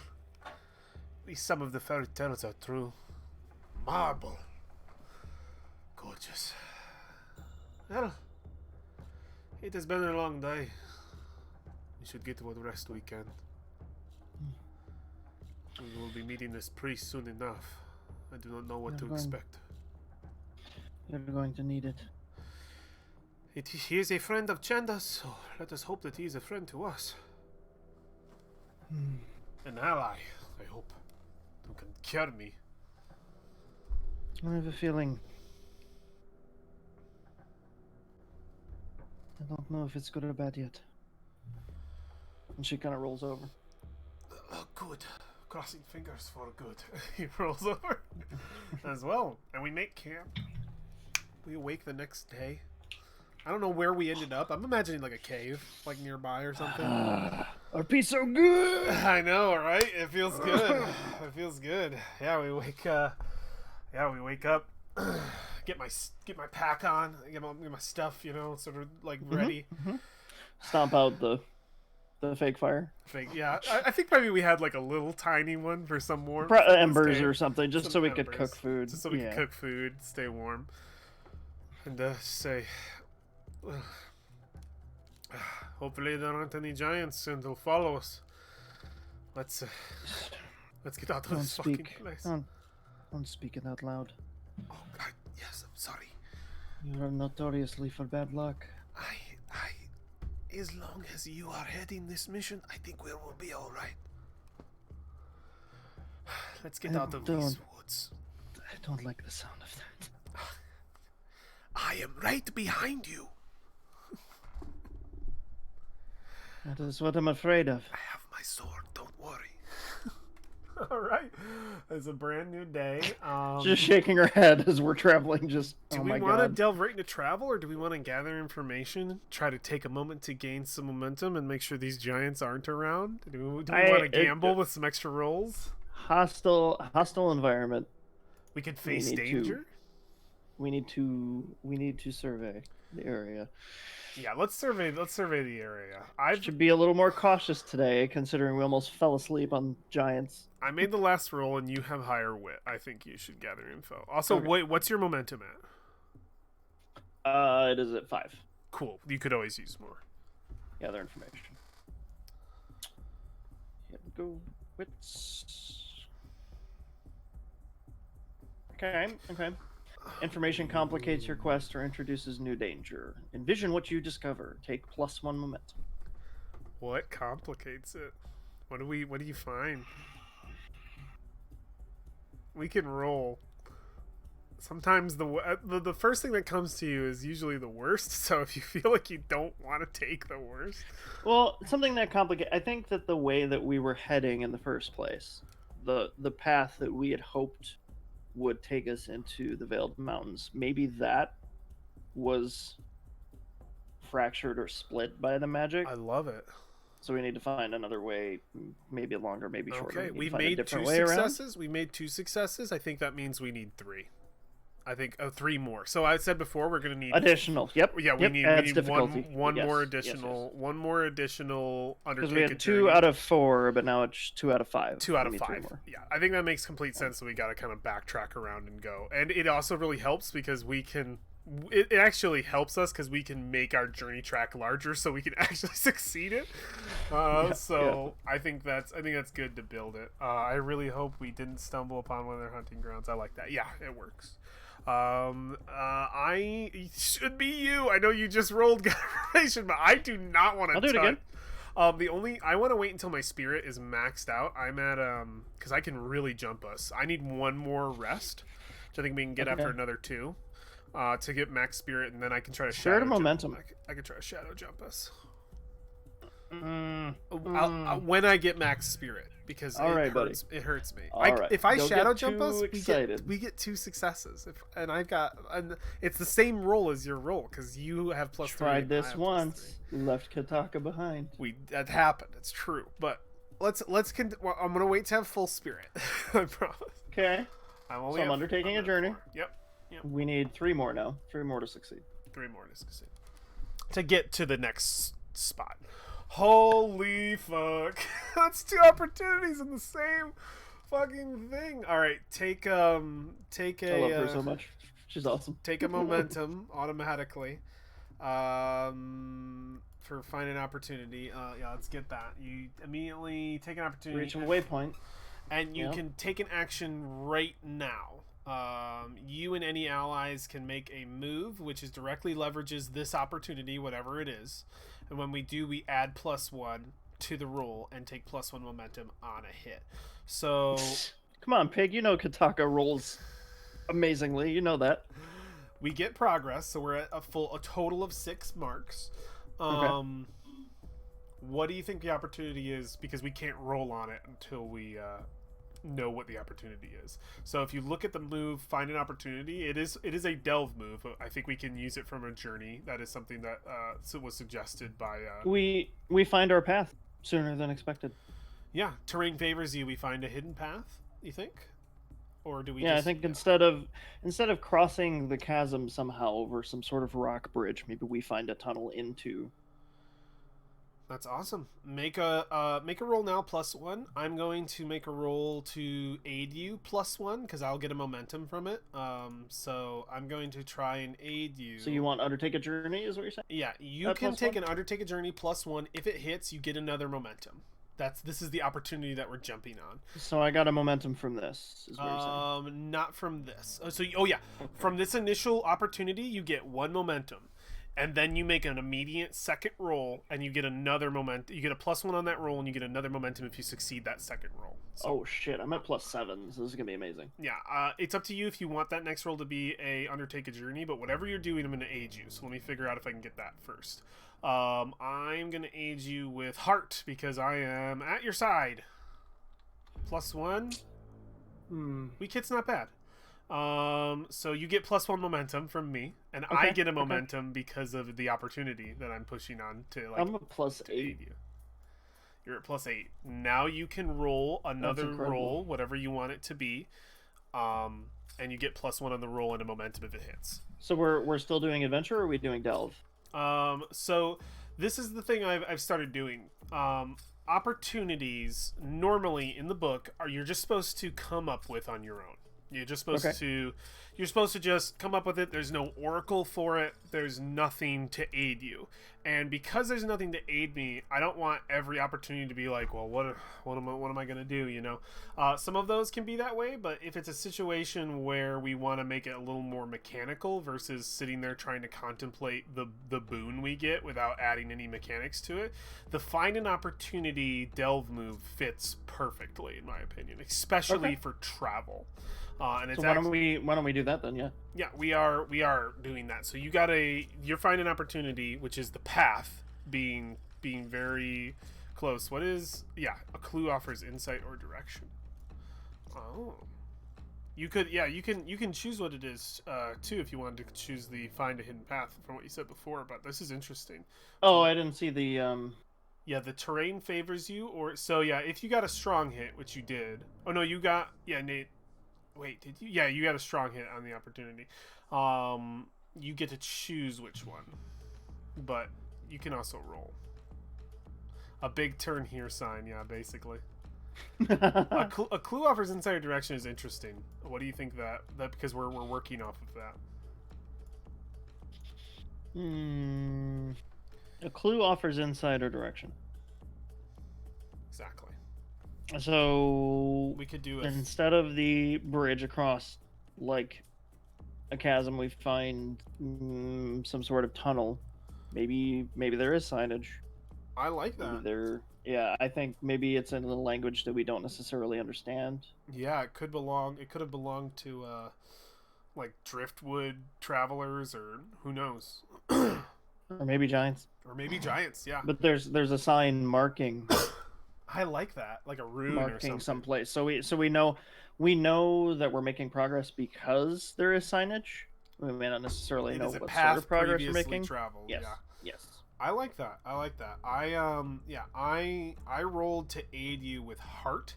at least some of the fairy tales are true. Marble. Gorgeous. Well, it has been a long day. We should get what rest we can. We will be meeting this priest soon enough. I do not know what to expect. You're going to need it. He is a friend of Chanda's, so let us hope that he is a friend to us. An ally, I hope, who can cure me. I have a feeling. I don't know if it's good or bad yet. And she kind of rolls over. Good. Crossing fingers for good. He rolls over as well. And we make camp. We awake the next day. I don't know where we ended up. I'm imagining like a cave, like nearby or something. Our peace so good. I know, right? It feels good. It feels good. Yeah, we wake. We wake up. Get my pack on. Get my stuff. Sort of like ready. Stomp out the fake fire. Fake. Yeah, I think maybe we had like a little tiny one for some warmth. Embers or something, just so we could cook food. Just so we could cook food, stay warm, and say. Hopefully there aren't any giants and they'll follow us. Let's get out of this fucking place. Don't speak it out loud. Oh God, yes, I'm sorry. You are notoriously for bad luck. As long as you are heading this mission, I think we will be all right. Let's get out of these woods. I don't like the sound of that. I am right behind you. That is what I'm afraid of. I have my sword, don't worry. All right. It's a brand new day. Just shaking her head as we're traveling. Do we want to delve right into travel, or do we want to gather information, try to take a moment to gain some momentum and make sure these giants aren't around? Do we want to gamble with some extra rolls? Hostile environment. We could face danger. We need to survey the area. Yeah, let's survey the area. I should be a little more cautious today, considering we almost fell asleep on giants. I made the last roll, and you have higher wit. I think you should gather info. Also, wait, what's your momentum at? It is at 5. Cool. You could always use more. Gather information. Here we go. Wits. Okay. Information complicates your quest or introduces new danger. Envision what you discover. Take +1 momentum. What complicates it? What do you find? We can roll. Sometimes the first thing that comes to you is usually the worst. So if you feel like you don't want to take the worst, well, something that complicates. I think that the way that we were heading in the first place, the path that we had hoped would take us into the Veiled Mountains, maybe that was fractured or split by the magic. I love it. So we need to find another way, maybe longer, maybe shorter. Okay, We need we to find a made different two way around. successes. We made two successes. I think that means we need three. I think three more. So I said before we're gonna need Additional. Yep. Yeah, Yep. we Adds need difficulty. one Yes. more Yes. additional one more additional Because undertake we a had journey. 2 out of 4, but now it's 2 out of 5. 2 out We of need 3 5. more. Yeah, I think that makes complete sense. So we got to kind of backtrack around and go, and it also really helps because we can. It actually helps us because we can make our journey track larger, so we can actually succeed it. I think that's good to build it. I really hope we didn't stumble upon one of their hunting grounds. I like that. Yeah, it works. It should be you. I know you just rolled confirmation, but I do not want to. I'll do it again. I want to wait until my spirit is maxed out. I'm at because I can really jump us. I need one more rest, which I think we can get after another 2, to get max spirit, and then I can try to shadow momentum. I can try to shadow jump us. When I get max spirit, because it hurts me. If I shadow jump us, we get 2 successes. And it's the same roll as your roll because you have +3. Tried this once, left Kataka behind. That happened. It's true, but I'm gonna wait to have full spirit. I promise. Okay. I'm undertaking a journey. 4. Yep. We need 3 more now. 3 more to succeed. 3 more to succeed. To get to the next spot. Holy fuck. That's 2 opportunities in the same fucking thing. Alright, take a... I love her so much. She's awesome. Take a momentum automatically. For find an opportunity. Let's get that. You immediately take an opportunity. Reach a waypoint. And you can take an action right now. You and any allies can make a move which directly leverages this opportunity, whatever it is. And when we do, we add +1 to the roll and take +1 momentum on a hit. So come on, Pig. You know Kataka rolls amazingly. You know that. We get progress, so we're at a total of 6 marks. Okay. What do you think the opportunity is? Because we can't roll on it until we know what the opportunity is. So if you look at the move, find an opportunity. It is a delve move. I think we can use it from a journey. That is something that was suggested by. We find our path sooner than expected. Yeah, terrain favors you. We find a hidden path. You think, or do we? Yeah, I think instead of crossing the chasm somehow over some sort of rock bridge, maybe we find a tunnel into. That's awesome. Make a roll now +1. I'm going to make a roll to aid you +1 because I'll get a momentum from it. So I'm going to try and aid you. So you want undertake a journey, is what you're saying? Yeah, you can take an undertake a journey +1. If it hits, you get another momentum. This is the opportunity that we're jumping on. So I got a momentum from this, is what you're saying. Not from this. From this initial opportunity, you get 1 momentum. And then you make an immediate second roll, and you get another momentum. You get a +1 on that roll, and you get another momentum if you succeed that second roll. So, oh shit! I'm at +7, so this is gonna be amazing. Yeah, it's up to you if you want that next roll to be a undertake a journey. But whatever you're doing, I'm gonna aid you. So let me figure out if I can get that first. I'm gonna aid you with heart because I am at your side. +1. Weak hit's not bad. So you get +1 momentum from me, and I get a momentum because of the opportunity that I'm pushing on to like. I'm a +8. You're at +8. Now you can roll another roll, whatever you want it to be, and you get +1 on the roll and a momentum if it hits. So we're still doing adventure, or are we doing delve? So this is the thing I've started doing. Opportunities normally in the book you're just supposed to come up with on your own. You're just supposed to just come up with it. There's no oracle for it. There's nothing to aid you. And because there's nothing to aid me, I don't want every opportunity to be like, well, what am I going to do, you know? Some of those can be that way, but if it's a situation where we want to make it a little more mechanical versus sitting there trying to contemplate the boon we get without adding any mechanics to it, the find an opportunity delve move fits perfectly, in my opinion, especially for travel. And it's why don't we do that then? Yeah, we are doing that. So you're finding an opportunity, which is the path being very close. What is a clue offers insight or direction. Oh, you can choose what it is too if you wanted to choose the find a hidden path from what you said before. But this is interesting. Oh, I didn't see the Yeah, the terrain favors you, or so yeah. If you got a strong hit, which you did. Oh no, you got Nate. Wait, did you? Yeah, you got a strong hit on the opportunity. You get to choose which one, but you can also roll. A big turn here sign, yeah, basically. A clue offers insider direction is interesting. What do you think that because we're working off of that? A clue offers insider direction. Exactly. So we could do instead of the bridge across like a chasm, we find some sort of tunnel. Maybe there is signage. I like that. Yeah, I think maybe it's in a language that we don't necessarily understand. Yeah, it could have belonged to like driftwood travelers, or who knows. Or maybe giants. Yeah. But there's a sign marking. I like that, like a rune marking or something. Someplace. So we know that we're making progress because there is signage. We may not necessarily know what sort of progress we're making. Traveled. Yes. Yeah. Yes. I like that. I rolled to aid you with heart,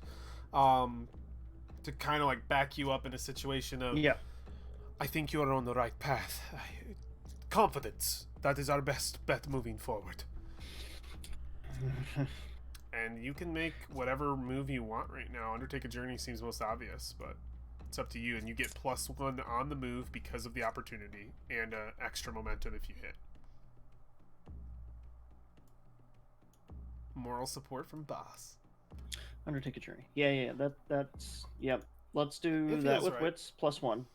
to kind of like back you up in a situation of I think you are on the right path. Confidence. That is our best bet moving forward. And you can make whatever move you want right now. Undertake a journey seems most obvious, but it's up to you. And you get +1 on the move because of the opportunity, and extra momentum if you hit. Moral support from boss. Undertake a journey. Yeah. That's yep. Let's do that with wits +1.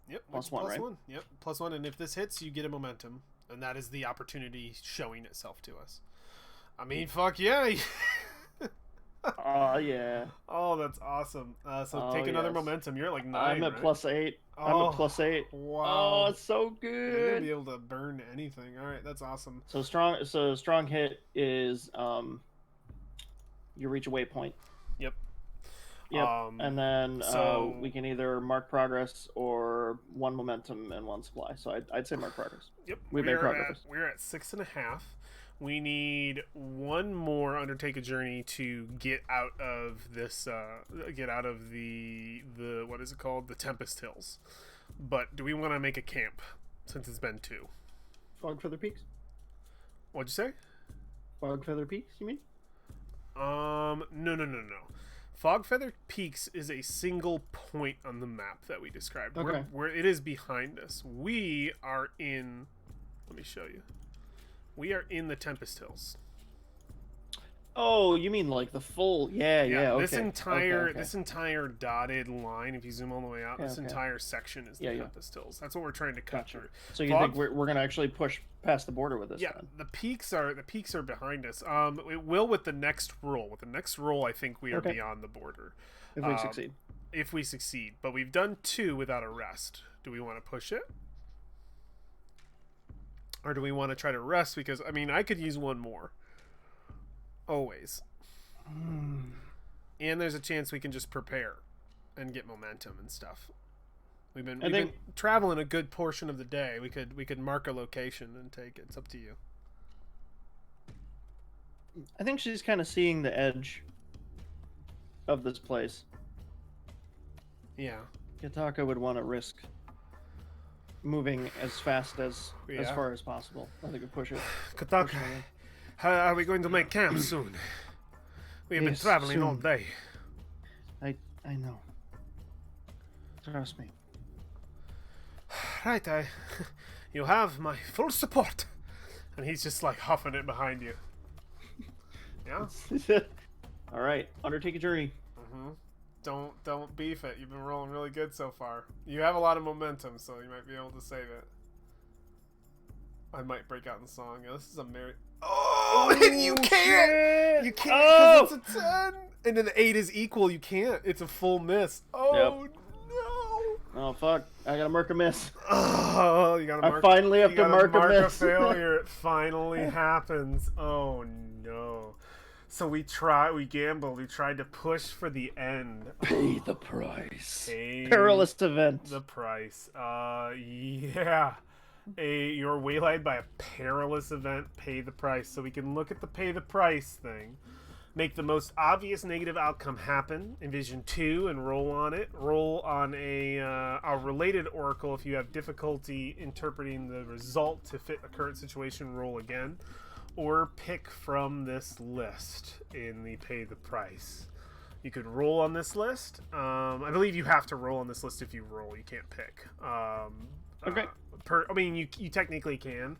Yep. +1, right? Yep. +1, and if this hits, you get a momentum, and that is the opportunity showing itself to us. I mean, fuck yeah. Oh yeah. Oh, that's awesome. So take another momentum. You're at like 9. I'm at right? +8. I'm at +8. Wow. Oh, it's so good. You're gonna be able to burn anything. All right, that's awesome. So strong hit is you reach a waypoint. Yep. And then we can either mark progress or 1 momentum and 1 supply. So I'd say mark progress. Yep. We made progress. We're at 6.5. We need 1 more undertake a journey to get out of this. Get out of the what is it called? The Tempest Hills. But do we want to make a camp since it's been 2? Fog Feather Peaks. What'd you say? Fog Feather Peaks. You mean? No. Fog Feather Peaks is a single point on the map that we described. Okay. Where it is behind us. We are in. Let me show you. We are in the Tempest Hills. Oh, you mean like the full? Yeah. Okay. This entire dotted line, if you zoom all the way out, this entire section is the Tempest Hills. That's what we're trying to cut through. So you think we're gonna actually push past the border with this? Yeah, then? the peaks are behind us. It will with the next roll. With the next roll, I think we are beyond the border. If we succeed. If we succeed, but we've done 2 without a rest. Do we want to push it? Or do we want to try to rest? Because, I mean, I could use 1 more. Always. And there's a chance we can just prepare and get momentum and stuff. We've been traveling a good portion of the day. We could mark a location and take it. It's up to you. I think she's kind of seeing the edge of this place. Yeah. Kataka would want to risk moving as fast as far as possible. I think we push it. Kataka, how are we going to make camp soon? We have been traveling all day. I know. Trust me. Right, you have my full support. And he's just like huffing it behind you. Yeah. All right, undertake a journey. Don't beef it. You've been rolling really good so far. You have a lot of momentum, so you might be able to save it. I might break out in song. This is a merry. Oh, and you can't. Shit. You can't because it's a 10, and then the 8 is equal. You can't. It's a full miss. Oh no. Oh fuck! I gotta mark a miss. Oh, you gotta mark. I finally have to mark a miss. A failure. It finally happens. Oh no. So we gambled, we tried to push for the end. Pay the price. Perilous event. The price. Yeah. You're waylaid by a perilous event. Pay the price. So we can look at the pay the price thing. Make the most obvious negative outcome happen. Envision 2 and roll on it. Roll on a related oracle if you have difficulty interpreting the result to fit a current situation. Roll again, or pick from this list in the pay the price. You could roll on this list. I believe you have to roll on this list if you roll. You can't pick. Okay. I mean, you technically can,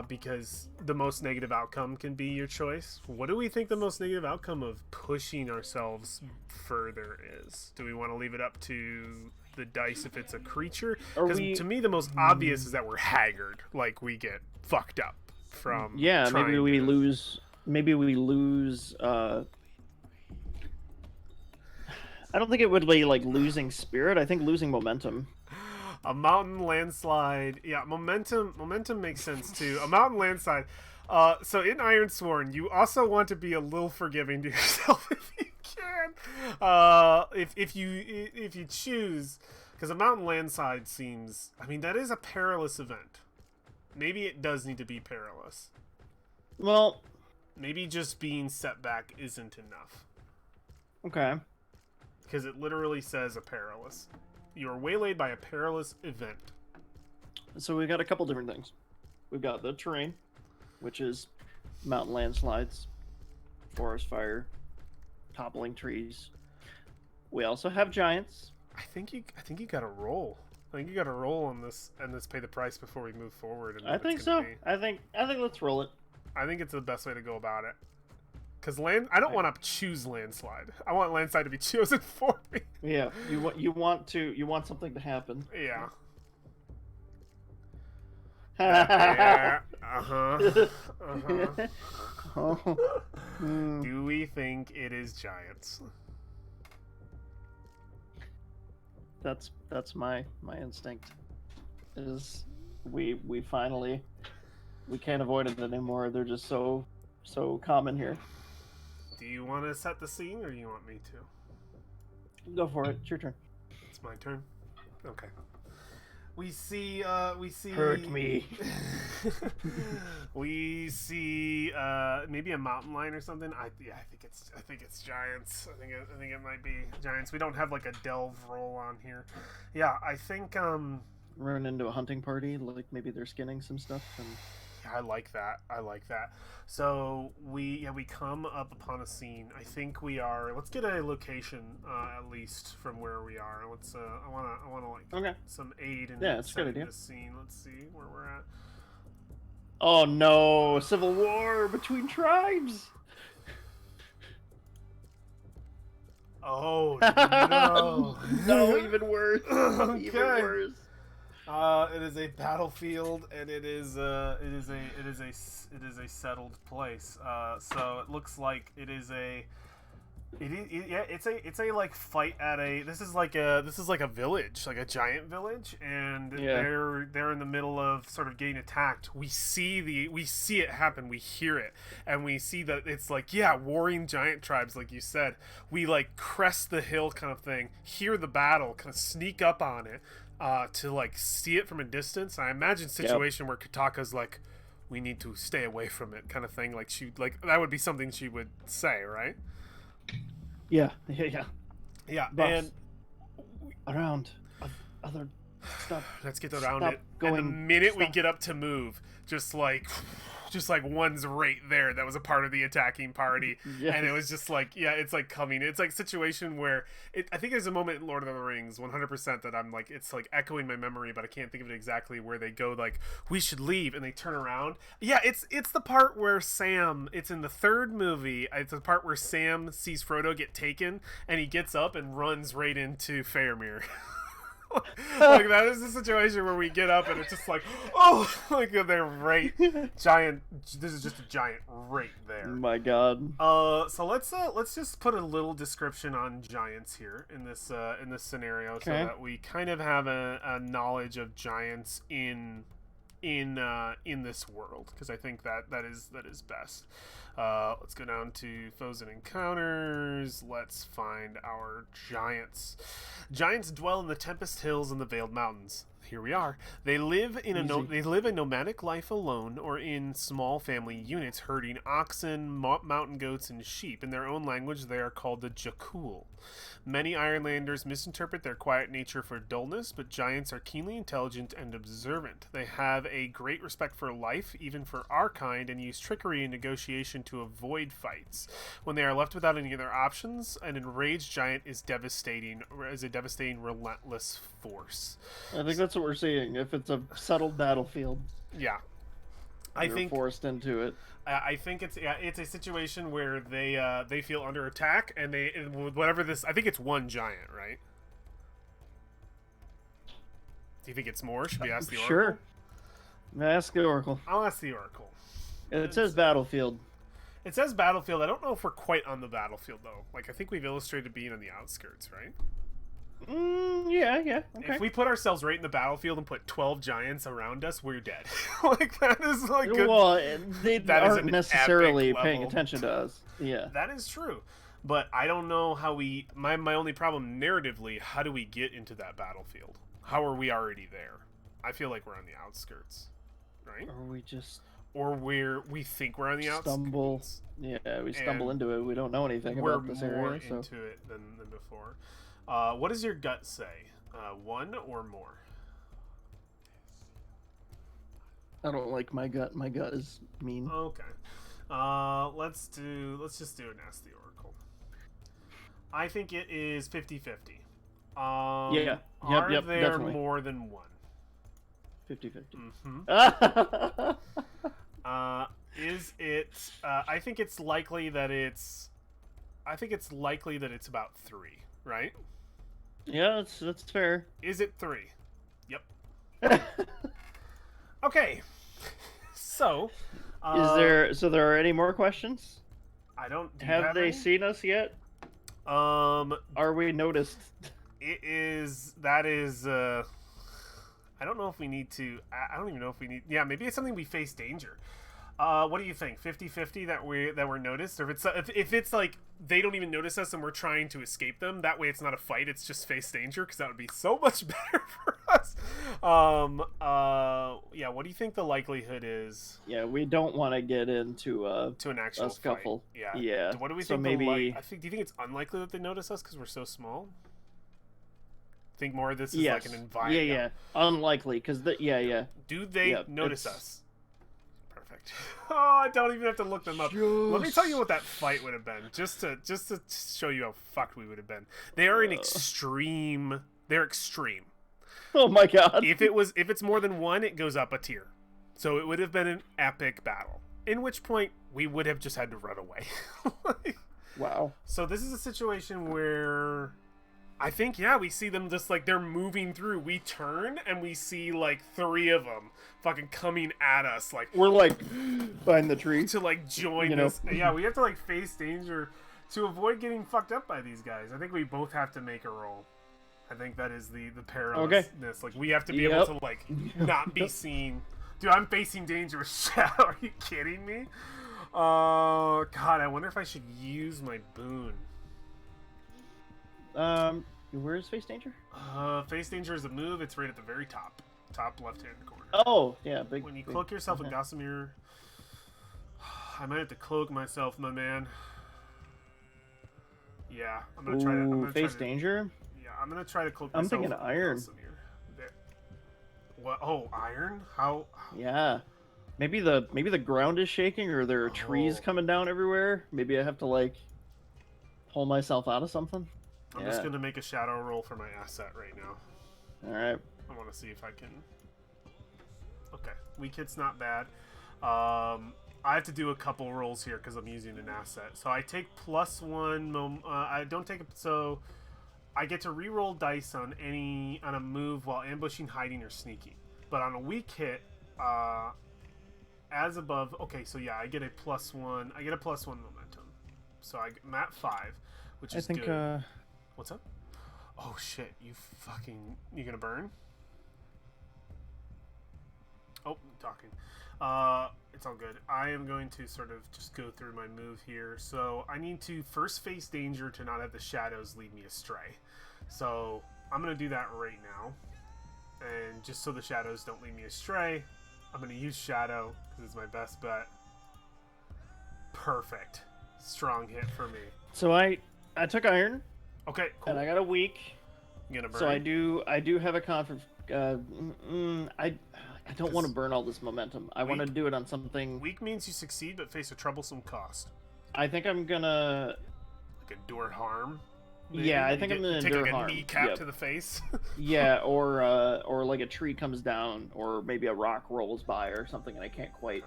because the most negative outcome can be your choice. What do we think the most negative outcome of pushing ourselves further is? Do we want to leave it up to the dice if it's a creature? Because to me, the most obvious is that we're haggard, like we get fucked up from. Yeah, maybe we lose. Maybe we lose. I don't think it would be like losing spirit. I think losing momentum. A mountain landslide. Yeah, momentum makes sense too. A mountain landslide. So in Ironsworn, you also want to be a little forgiving to yourself if you can. If you choose, because a mountain landslide seems. I mean, that is a perilous event. Maybe it does need to be perilous. Well, maybe just being set back isn't enough. Okay. Because it literally says a perilous. You're waylaid by a perilous event. So we've got a couple different things. We've got the terrain, which is mountain landslides, forest fire, toppling trees. We also have giants. I think you got to roll. I think you got to roll on this and pay the price before we move forward. And I think so. I think let's roll it. I think it's the best way to go about it. Because I don't want to choose landslide. I want landslide to be chosen for me. Yeah, you want something to happen. Yeah. Yeah. Do we think it is giants? That's my instinct. Is we finally can't avoid it anymore. They're just so common here. Do you want to set the scene, or do you want me to? Go for it. It's your turn. It's my turn. Okay. We see. Hurt me. We see maybe a mountain lion or something. I think it's giants. I think it might be giants. We don't have like a delve roll on here. Yeah, I think run into a hunting party, like maybe they're skinning some stuff. And I like that. So we come up upon a scene. I think we are. Let's get a location at least from where we are. Let's. I wanna like some aid in setting this scene. Let's see where we're at. Oh no! Civil war between tribes. Oh no! No, even worse. Okay. Even worse. It is a battlefield, and it is a settled place. So it looks like it's a like fight at a. This is like a village, like a giant village, and they're in the middle of sort of getting attacked. We see it happen. We hear it, and we see that it's like warring giant tribes, like you said. We like crest the hill kind of thing, hear the battle, kind of sneak up on it. To like see it from a distance. I imagine a situation where Kataka's like, we need to stay away from it, kind of thing. Like that would be something she would say, right? Yeah. Boss, and around other stuff. Let's get around it. And the minute we get up to move, just like one's right there that was a part of the attacking party. Yes. And it was just like, it's like coming. It's like a situation where I think there's a moment in Lord of the Rings 100% that I'm like, it's like echoing my memory, but I can't think of it exactly, where they go like, we should leave, and they turn around. Yeah, it's the part where Sam, it's in the third movie, it's the part where Sam sees Frodo get taken and he gets up and runs right into Faramir. Like that is the situation where we get up and it's just like, oh, like they're right giant. This is just a giant right there. My God. So let's just put a little description on giants here in this scenario, so that we kind of have a knowledge of giants in this world, because I think that is best. Let's go down to foes and encounters. Let's find our giants. Giants dwell in the Tempest Hills and the Veiled Mountains. here we are. They live in Easy. they live a nomadic life alone or in small family units, herding oxen, mountain goats, and sheep. In their own language, they are called the Jakul. Many Ironlanders misinterpret their quiet nature for dullness, but giants are keenly intelligent and observant. They have a great respect for life, even for our kind, and use trickery and negotiation to avoid fights. When they are left without any other options, an enraged giant is a devastating, relentless force. I think that's what we're seeing. If it's a settled battlefield, Yeah. you're forced into it. I think it's a situation where they feel under attack, and whatever this, I think it's one giant, right? Do you think it's more? Should we ask the Oracle? Sure. Ask the Oracle. I'll ask the Oracle. It says battlefield. It says battlefield. I don't know if we're quite on the battlefield though. Like I think we've illustrated being on the outskirts, right? Yeah. Okay. If we put ourselves right in the battlefield and put 12 giants around us, we're dead. Like that is like good. Well, they that is aren't an necessarily epic paying level. attention to us. Yeah. That is true. But I don't know how we my only problem narratively, how do we get into that battlefield? How are we already there? I feel like we're on the outskirts, right? Or we just Or we think we're on the stumble. outskirts. Yeah, we stumble And into it. We don't know anything We're about this more area. So into it than before. What does your gut say? One or more? I don't like my gut. My gut is mean. Okay. Let's just do an Ask the Oracle. I think it is 50-50. Yeah. Are Yep, there definitely. more than one? 50-50. Mm-hmm. Is it? I think it's likely that it's. I think it's likely that it's about 3, right? Yeah, that's fair. Is it 3? Yep. Okay. So. There are any more questions? I don't. Do you Have they any? seen us yet? Are we noticed? It is. That is. I don't know if we need to. I don't even know if we need. Yeah, maybe it's something we face danger. What do you think? 50-50 that we're noticed, or if it's like they don't even notice us and we're trying to escape them. That way, it's not a fight. It's just face danger, because that would be so much better for us. Yeah. What do you think the likelihood is? Yeah, we don't want to get into To an actual a scuffle. Fight. Yeah. Yeah. What do we So think? maybe. I think. Do you think it's unlikely that they notice us because we're so small? Think more of this is Yes. like an environment. Yeah. Unlikely, because yeah. Do they Yeah, notice it's- us? Perfect. Oh, I don't even have to look them up. Let me tell you what that fight would have been, just to show you how fucked we would have been. They are an extreme. They're extreme. Oh my god. If it's more than one, it goes up a tier. So it would have been an epic battle. In which point we would have just had to run away. Wow. So this is a situation where I think, we see them just like they're moving through. We turn and we see like 3 of them fucking coming at us, like We're like behind the tree. to like join this. Yeah, we have to like face danger to avoid getting fucked up by these guys. I think we both have to make a roll. I think that is the perilousness. Like we have to be able to like not be seen. Dude, I'm facing danger with Shadow. Are you kidding me? Oh god, I wonder if I should use my boon. Where is face danger? Face danger is a move. It's right at the very top left-hand corner. Oh, yeah, big. When you big- cloak yourself in okay. Gossamer, I might have to cloak myself, my man. Yeah, I'm gonna try to. I'm gonna face try to, danger. Yeah, I'm gonna try to cloak I'm myself. thinking in iron. Gossamer. There. What? Oh, iron? How? Yeah. Maybe the ground is shaking, or there are trees coming down everywhere. Maybe I have to like pull myself out of something. I'm just gonna make a shadow roll for my asset right now. All right. I want to see if I can. Okay, weak hit's not bad. I have to do a couple rolls here because I'm using an asset. So I take +1. I don't take so I get to re-roll dice on a move while ambushing, hiding, or sneaking. But on a weak hit, as above. Okay, so yeah, I get a +1. I get a +1 momentum. So I'm at 5, which is good. What's up? Oh shit! You gonna burn? Oh, talking. It's all good. I am going to sort of just go through my move here. So I need to first face danger to not have the shadows lead me astray. So I'm gonna do that right now. And just so the shadows don't lead me astray, I'm going to use Shadow because it's my best bet. Perfect. Strong hit for me. So I took iron. Okay, cool. And I got a weak. You gonna burn? So I do have a conflict. I don't want to burn all this momentum. I want to do it on something. Weak means you succeed but face a troublesome cost. I think I'm gonna like endure harm. Maybe? Yeah, I think I'm gonna endure like harm. a kneecap to the face. Yeah, or like a tree comes down, or maybe a rock rolls by or something, and I can't quite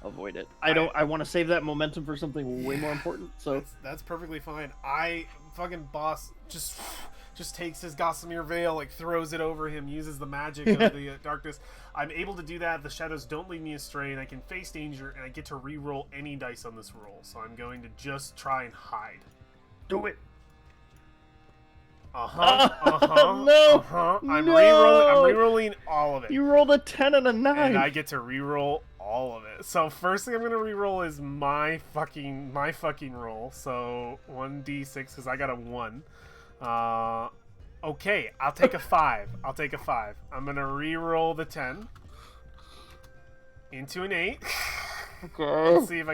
avoid it. I want to save that momentum for something way more important. So that's perfectly fine. Fucking boss just takes his gossamer veil, like throws it over him, uses the magic of the darkness. I'm able to do that. The shadows don't lead me astray, and I can face danger, and I get to re-roll any dice on this roll. So I'm going to just try and hide. Do it. No. I'm No. re-rolling all of it. You rolled a 10 and a 9. And I get to re-roll all of it. So first thing I'm gonna re-roll is my fucking roll. So 1d6 because I got a 1. Okay, I'll take a 5. I'm gonna re-roll the 10 into an 8. Okay. Let's see if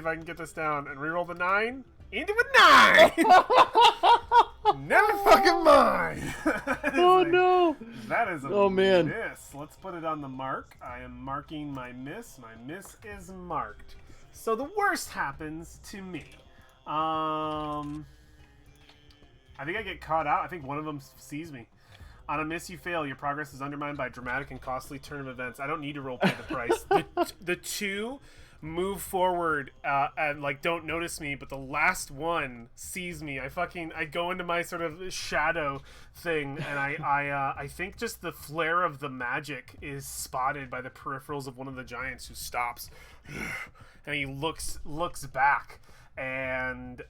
I can get this down and re-roll the 9 into a 9. Never fucking mind. No. That is a miss. Let's put it on the mark. I am marking my miss. My miss is marked. So the worst happens to me. I think I get caught out. I think one of them sees me. On a miss, you fail. Your progress is undermined by a dramatic and costly turn of events. I don't need to roll pay the price. The two move forward and like don't notice me, but the last one sees me. I go into my sort of shadow thing, and I think just the flare of the magic is spotted by the peripherals of one of the giants, who stops and he looks back and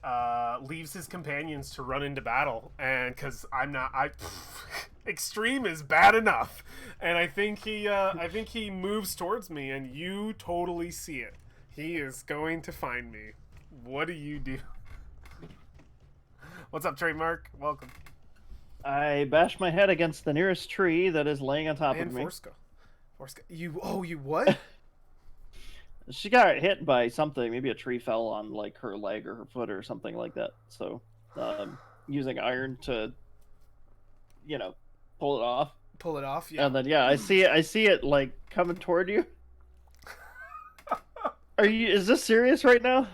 leaves his companions to run into battle. And because extreme is bad enough, and I think he moves towards me, and you totally see it. He is going to find me. What do you do? What's up, Trademark? Welcome. I bash my head against the nearest tree that is laying on top of me. Forska, you what? She got hit by something. Maybe a tree fell on like her leg or her foot or something like that. So, using iron to, pull it off. Yeah. And then I see it like coming toward you. Is this serious right now?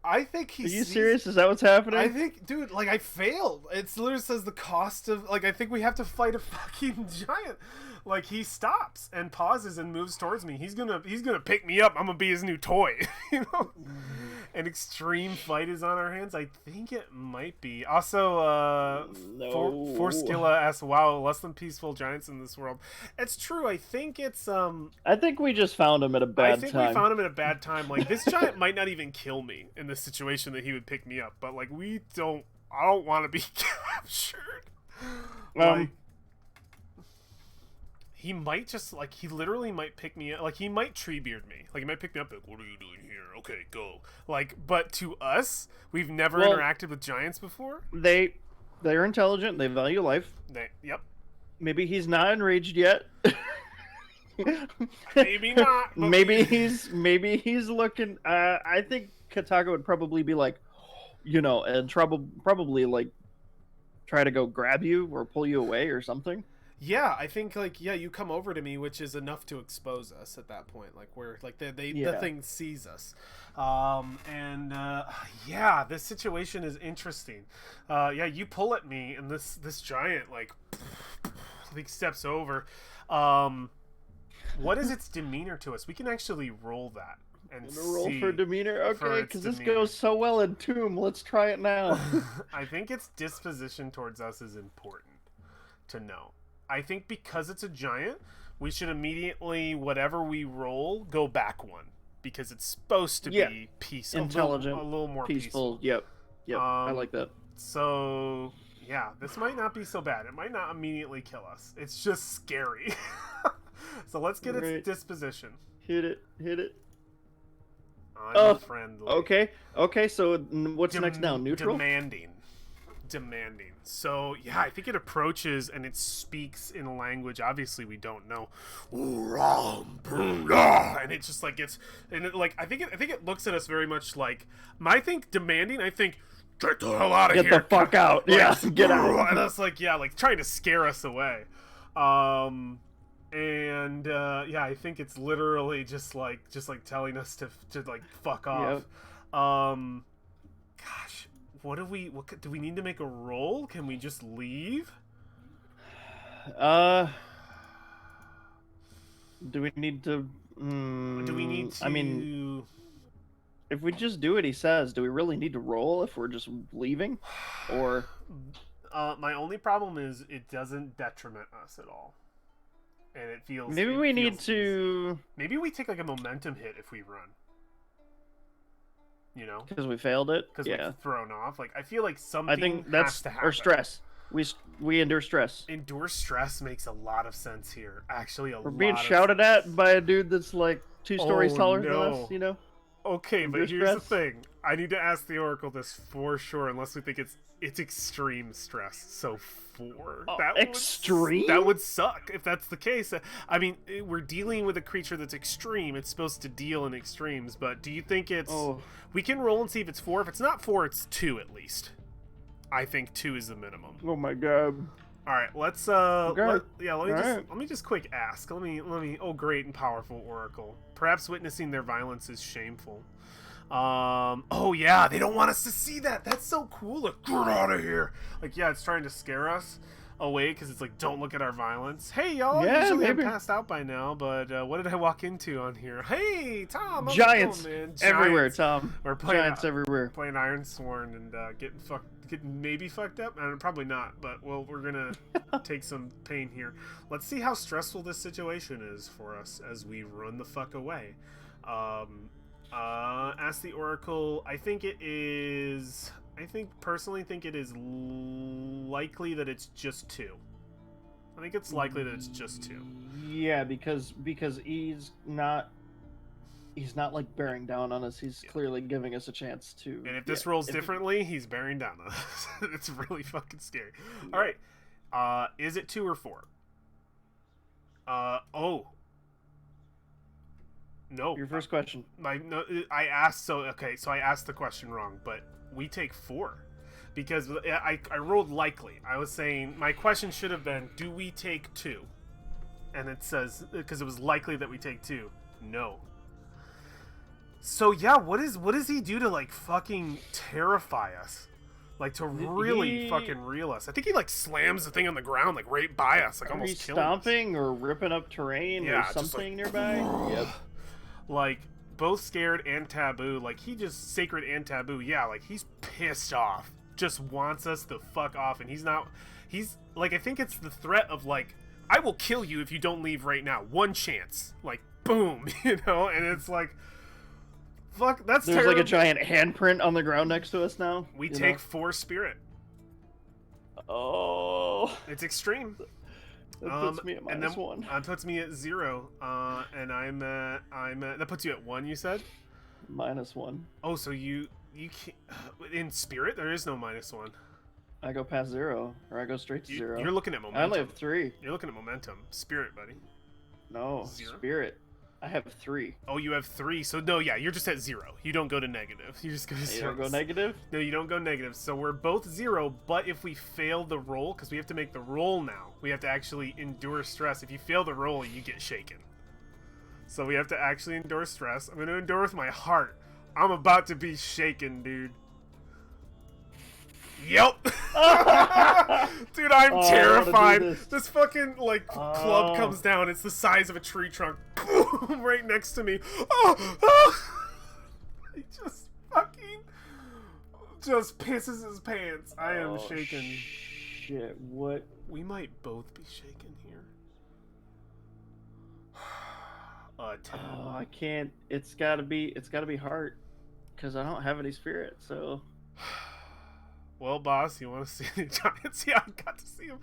I think he's. Are you serious? Is that what's happening? I think, dude, like I failed. It literally says the cost of, like, I think we have to fight a fucking giant. Like, he stops and pauses and moves towards me. He's gonna pick me up. I'm gonna be his new toy. An extreme fight is on our hands. I think it might be. Also, Forskilla asks, "Wow, less than peaceful giants in this world." It's true. I think it's I think we just found him at a bad time. We found him at a bad time. Like, this giant might not even kill me in this situation that he would pick me up. But like, I don't want to be captured. Like, he might just, like, he literally might pick me up. Like, he might treebeard me. Like, he might pick me up, like, what are you doing here? Okay, go. Like, but to us, we've never interacted with giants before. They're intelligent. They value life. Yep. Maybe he's not enraged yet. Maybe not. Maybe he's looking. I think Kataka would probably be like, and probably like try to go grab you or pull you away or something. Yeah, I think, like, you come over to me, which is enough to expose us at that point. Like, we're, like, the thing sees us. This situation is interesting. You pull at me, and this giant, like, steps over. What is its demeanor to us? We can actually roll that. And roll for demeanor? Okay, because this goes so well in Tomb. Let's try it now. I think its disposition towards us is important to know. I think because it's a giant, we should immediately, whatever we roll, go back one. Because it's supposed to be peaceful. Intelligent. A little more peaceful. Yep. I like that. So, yeah, this might not be so bad. It might not immediately kill us. It's just scary. So let's get its disposition. Hit it. I'm friendly. Okay, so what's next now? Neutral? Demanding. demanding. So yeah, I think it approaches and it speaks in a language obviously we don't know, and it just like gets, and it, like I think it looks at us very much like, I think demanding, I think get the hell out of here, Get the fuck out. like, Yeah, get out. and that's like, yeah, like trying to scare us away. And yeah, I think it's literally just like telling us to like fuck off. Yep. Gosh, what do we need to make a roll? Can we just leave? Do we need to? Do we need to? I mean, if we just do what he says, do we really need to roll if we're just leaving? Or my only problem is it doesn't detriment us at all. And it feels, maybe we need to, maybe we take like a momentum hit if we run, you know, because we failed it, because we're thrown off. Like I feel like something, I think that's has to happen. Or stress. We endure stress. Endure stress makes a lot of sense here. Actually, we're being shouted at by a dude that's like 2 stories taller than us, you know. Okay, but here's the thing. I need to ask the Oracle this for sure, unless we think it's extreme stress. So 4. Extreme? That would suck if that's the case. I mean, we're dealing with a creature that's extreme. It's supposed to deal in extremes, but do you think it's... We can roll and see if it's 4. If it's not 4, it's 2 at least. I think 2 is the minimum. Oh my god. All right, let's okay. let me just quick ask. Let me oh, great and powerful Oracle. Perhaps witnessing their violence is shameful. Oh yeah, they don't want us to see that. That's so cool. Like, get out of here. Like, yeah, it's trying to scare us away because it's like, don't look at our violence. Hey y'all, usually I'm passed out by now, but what did I walk into on here? Hey Tom, Giants everywhere, Giants. Tom. We're playing Giants everywhere. Playing Ironsworn and getting maybe fucked up, and probably not, but well, we're gonna take some pain here. Let's see how stressful this situation is for us as we run the fuck away. Ask the Oracle. I personally think it is likely that it's just 2. I think it's likely that it's just 2. Yeah, because he's not like bearing down on us. He's clearly giving us a chance to. And if this rolls differently, he's bearing down on us. It's really fucking scary. All right. Is it 2 or 4? No. Your first question. I asked the question wrong, but we take 4 because I rolled likely. I was saying my question should have been, do we take 2? And it says, because it was likely that we take 2. No. So yeah, what does he do to like fucking terrify us? Like to really fucking reel us? I think he like slams the thing on the ground like right by us, like almost killing us. Stomping or ripping up terrain or something nearby. Yep. Like both scared and taboo. Like he just sacred and taboo. Yeah, like he's pissed off. Just wants us to fuck off, and he's like, I think it's the threat of like, I will kill you if you don't leave right now. One chance. Like boom, you know, and it's like, fuck, that's There's terrible. Like a giant handprint on the ground next to us now. We take 4 spirit. Oh. It's extreme. That puts me at -1. That puts me at 0. And I'm at, that puts you at 1, you said? -1. Oh, so you can't, in spirit, there is no -1. I go past 0, or I go straight to 0. You're looking at momentum. I only have 3. You're looking at momentum. Spirit, buddy. No, 0? Spirit. I have 3. Oh, you have 3. So no, yeah, you're just at 0. You don't go to negative. You just go to 0. You don't go negative? No, you don't go negative. So we're both 0, but if we fail the roll, because we have to make the roll now, we have to actually endure stress. If you fail the roll, you get shaken. So we have to actually endure stress. I'm going to endure with my heart. I'm about to be shaken, dude. Yep. Dude, I'm terrified. This fucking like club comes down. It's the size of a tree trunk. Boom, right next to me. He just fucking pisses his pants. I am shaken. Shit, what? We might both be shaken here. 10. Oh, I can't. It's gotta be heart, because I don't have any spirit. So. Well, boss, you want to see the Giants? Yeah, I got to see him.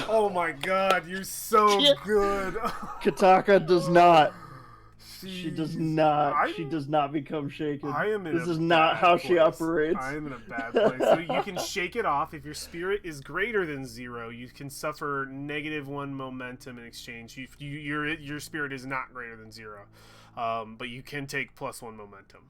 Oh my god, you're so good. Kataka does not. She does Jeez. not. She does not become shaken. I am in This a is not bad how she place. operates. I am in a bad place. So you can shake it off. If your spirit is greater than 0, you can suffer -1 momentum in exchange. Your spirit is not greater than 0, but you can take +1 momentum.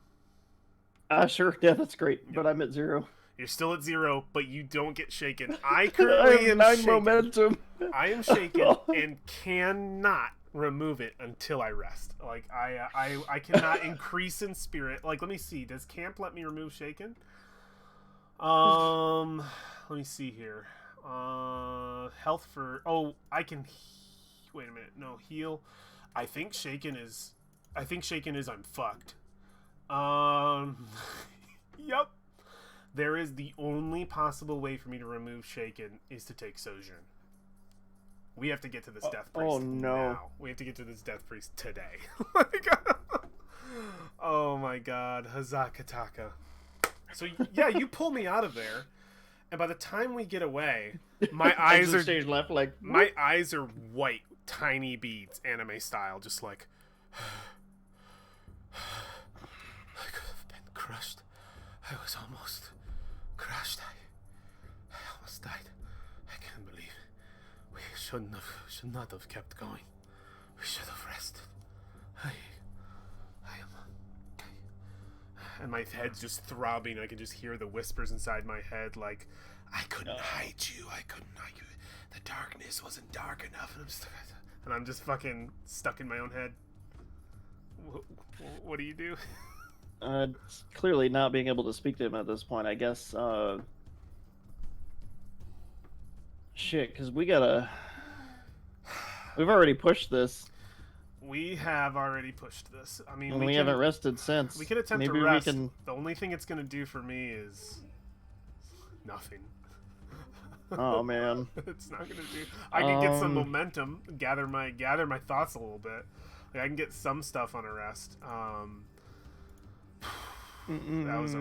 Sure. Yeah, that's great. Yep. But I'm at 0. You're still at 0, but you don't get shaken. I I currently have am 9 shaken. momentum. I am shaken and cannot remove it until I rest. Like I cannot increase in spirit. Like, let me see. Does camp let me remove shaken? Let me see here. Health for I can. Wait a minute. No, heal. I think shaken is I'm fucked. Yep. There is the only possible way for me to remove shaken is to take sojourn. We have to get to this death priest now. We have to get to this death priest today. Oh my god. Hazakataka. So yeah, you pull me out of there, and by the time we get away, my eyes are stage left, like, my eyes are white, tiny beads, anime style, just like I could have been crushed. I was almost crushed. I almost died. I can't believe it. We should not have kept going. We should have rested. I am. And my head's just throbbing. I can just hear the whispers inside my head, like, I couldn't hide you. I couldn't hide you. The darkness wasn't dark enough. And I'm just fucking stuck in my own head. What do you do? Clearly not being able to speak to him at this point, I guess. Shit, because we've already pushed this. We have already pushed this. I mean, we haven't rested since. We can attempt Maybe to rest. We can... The only thing it's going to do for me is nothing. Oh man, it's not going to do. I can get some momentum, gather my thoughts a little bit. Like, I can get some stuff on a rest. That was a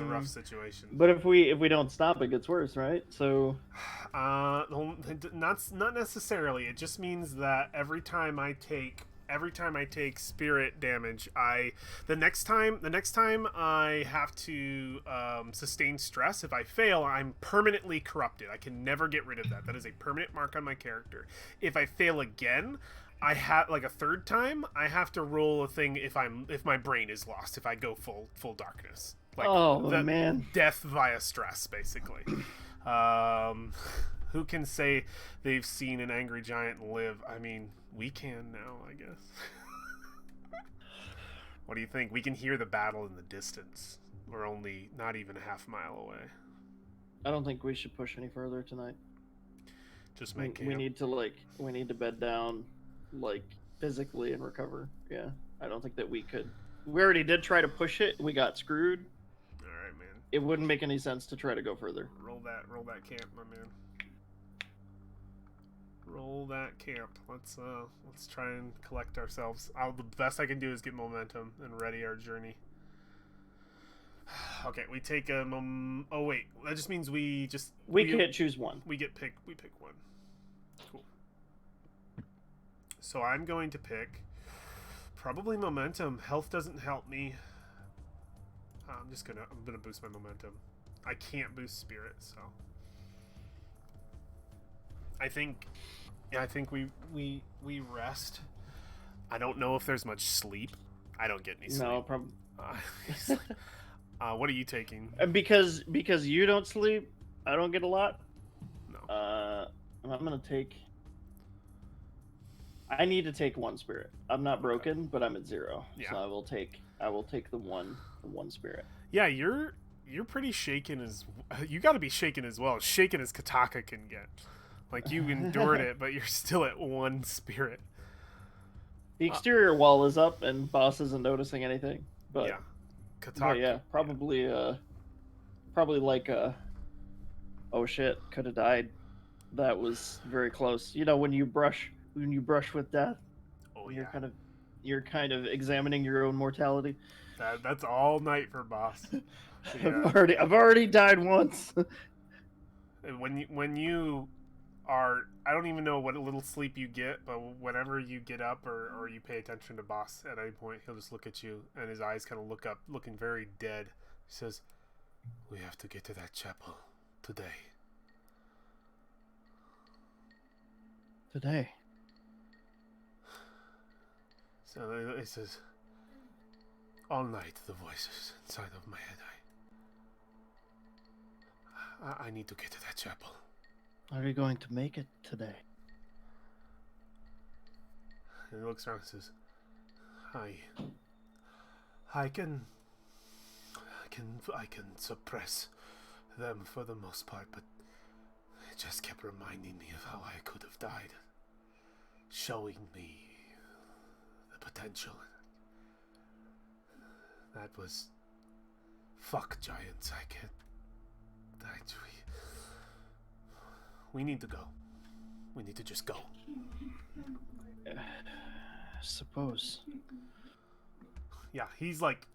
rough situation. But if we don't stop, it gets worse, right? So, not necessarily. It just means that every time I take spirit damage, the next time I have to sustain stress, if I fail, I'm permanently corrupted. I can never get rid of that. That is a permanent mark on my character. If I fail again, I have, like, a third time, I have to roll a thing if my brain is lost, if I go full darkness. Like, man, death via stress, basically. Who can say they've seen an angry giant live? I mean, we can now, I guess. What do you think? We can hear the battle in the distance. We're only not even a half mile away. I don't think we should push any further tonight. Just make camp. We need to bed down, like, physically, and recover. Yeah, I don't think that we could. We already did try to push it. We got screwed. All right, man. It wouldn't make any sense to try to go further. Roll that camp, my man. Roll that camp. Let's try and collect ourselves. The best I can do is get momentum and ready our journey. Okay, we take a oh wait, that just means we can't choose one. We pick one. Cool. So I'm going to pick probably momentum. Health doesn't help me. I'm gonna boost my momentum. I can't boost spirit, so I think we rest. I don't know if there's much sleep. I don't get any sleep. No, probably. What are you taking? Because you don't sleep, I don't get a lot. No. I'm gonna take. I need to take 1 spirit. I'm not broken, but I'm at 0. Yeah. So I will take the one spirit. Yeah, you're pretty shaken you got to be shaken as well. Shaken as Kataka can get. Like, you endured it, but you're still at 1 spirit. The exterior wall is up, and boss isn't noticing anything. But yeah, Kataka. Yeah, probably. Yeah. Probably like oh shit, could have died. That was very close. You know, when you brush with death. Oh yeah. You're kind of examining your own mortality. That's all night for boss. Yeah. I've already died once. When you are, I don't even know what little sleep you get, but whenever you get up or you pay attention to Boss at any point, he'll just look at you and his eyes kind of look up, looking very dead. He says, "We have to get to that chapel today." Today. So he says, "All night the voices inside of my head. I need to get to that chapel." Are you going to make it today? And he looks around and says, I can suppress them for the most part, but it just kept reminding me of how I could have died, showing me the potential. That was, fuck giants. I can't. We need to go. We need to just go. Suppose. Yeah, he's like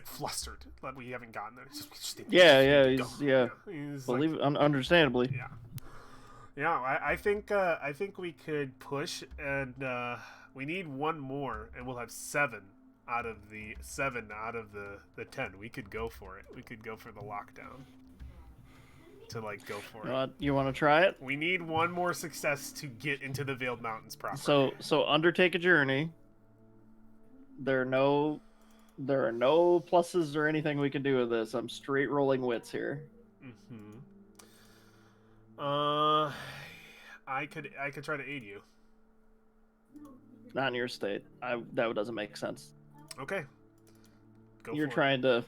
flustered that we haven't gotten there. Just need Yeah. He's Believe like, understandably. Yeah. I think we could push, and we need one more, and we'll have 7 out of the 10. We could go for it. We could go for the lockdown. To go for it. You want to try it? We need one more success to get into the Veiled Mountains proper. So undertake a journey. There are no pluses or anything we can do with this. I'm straight rolling wits here. Mm-hmm. I could try to aid you. Not in your state. That doesn't make sense. Okay. You're trying to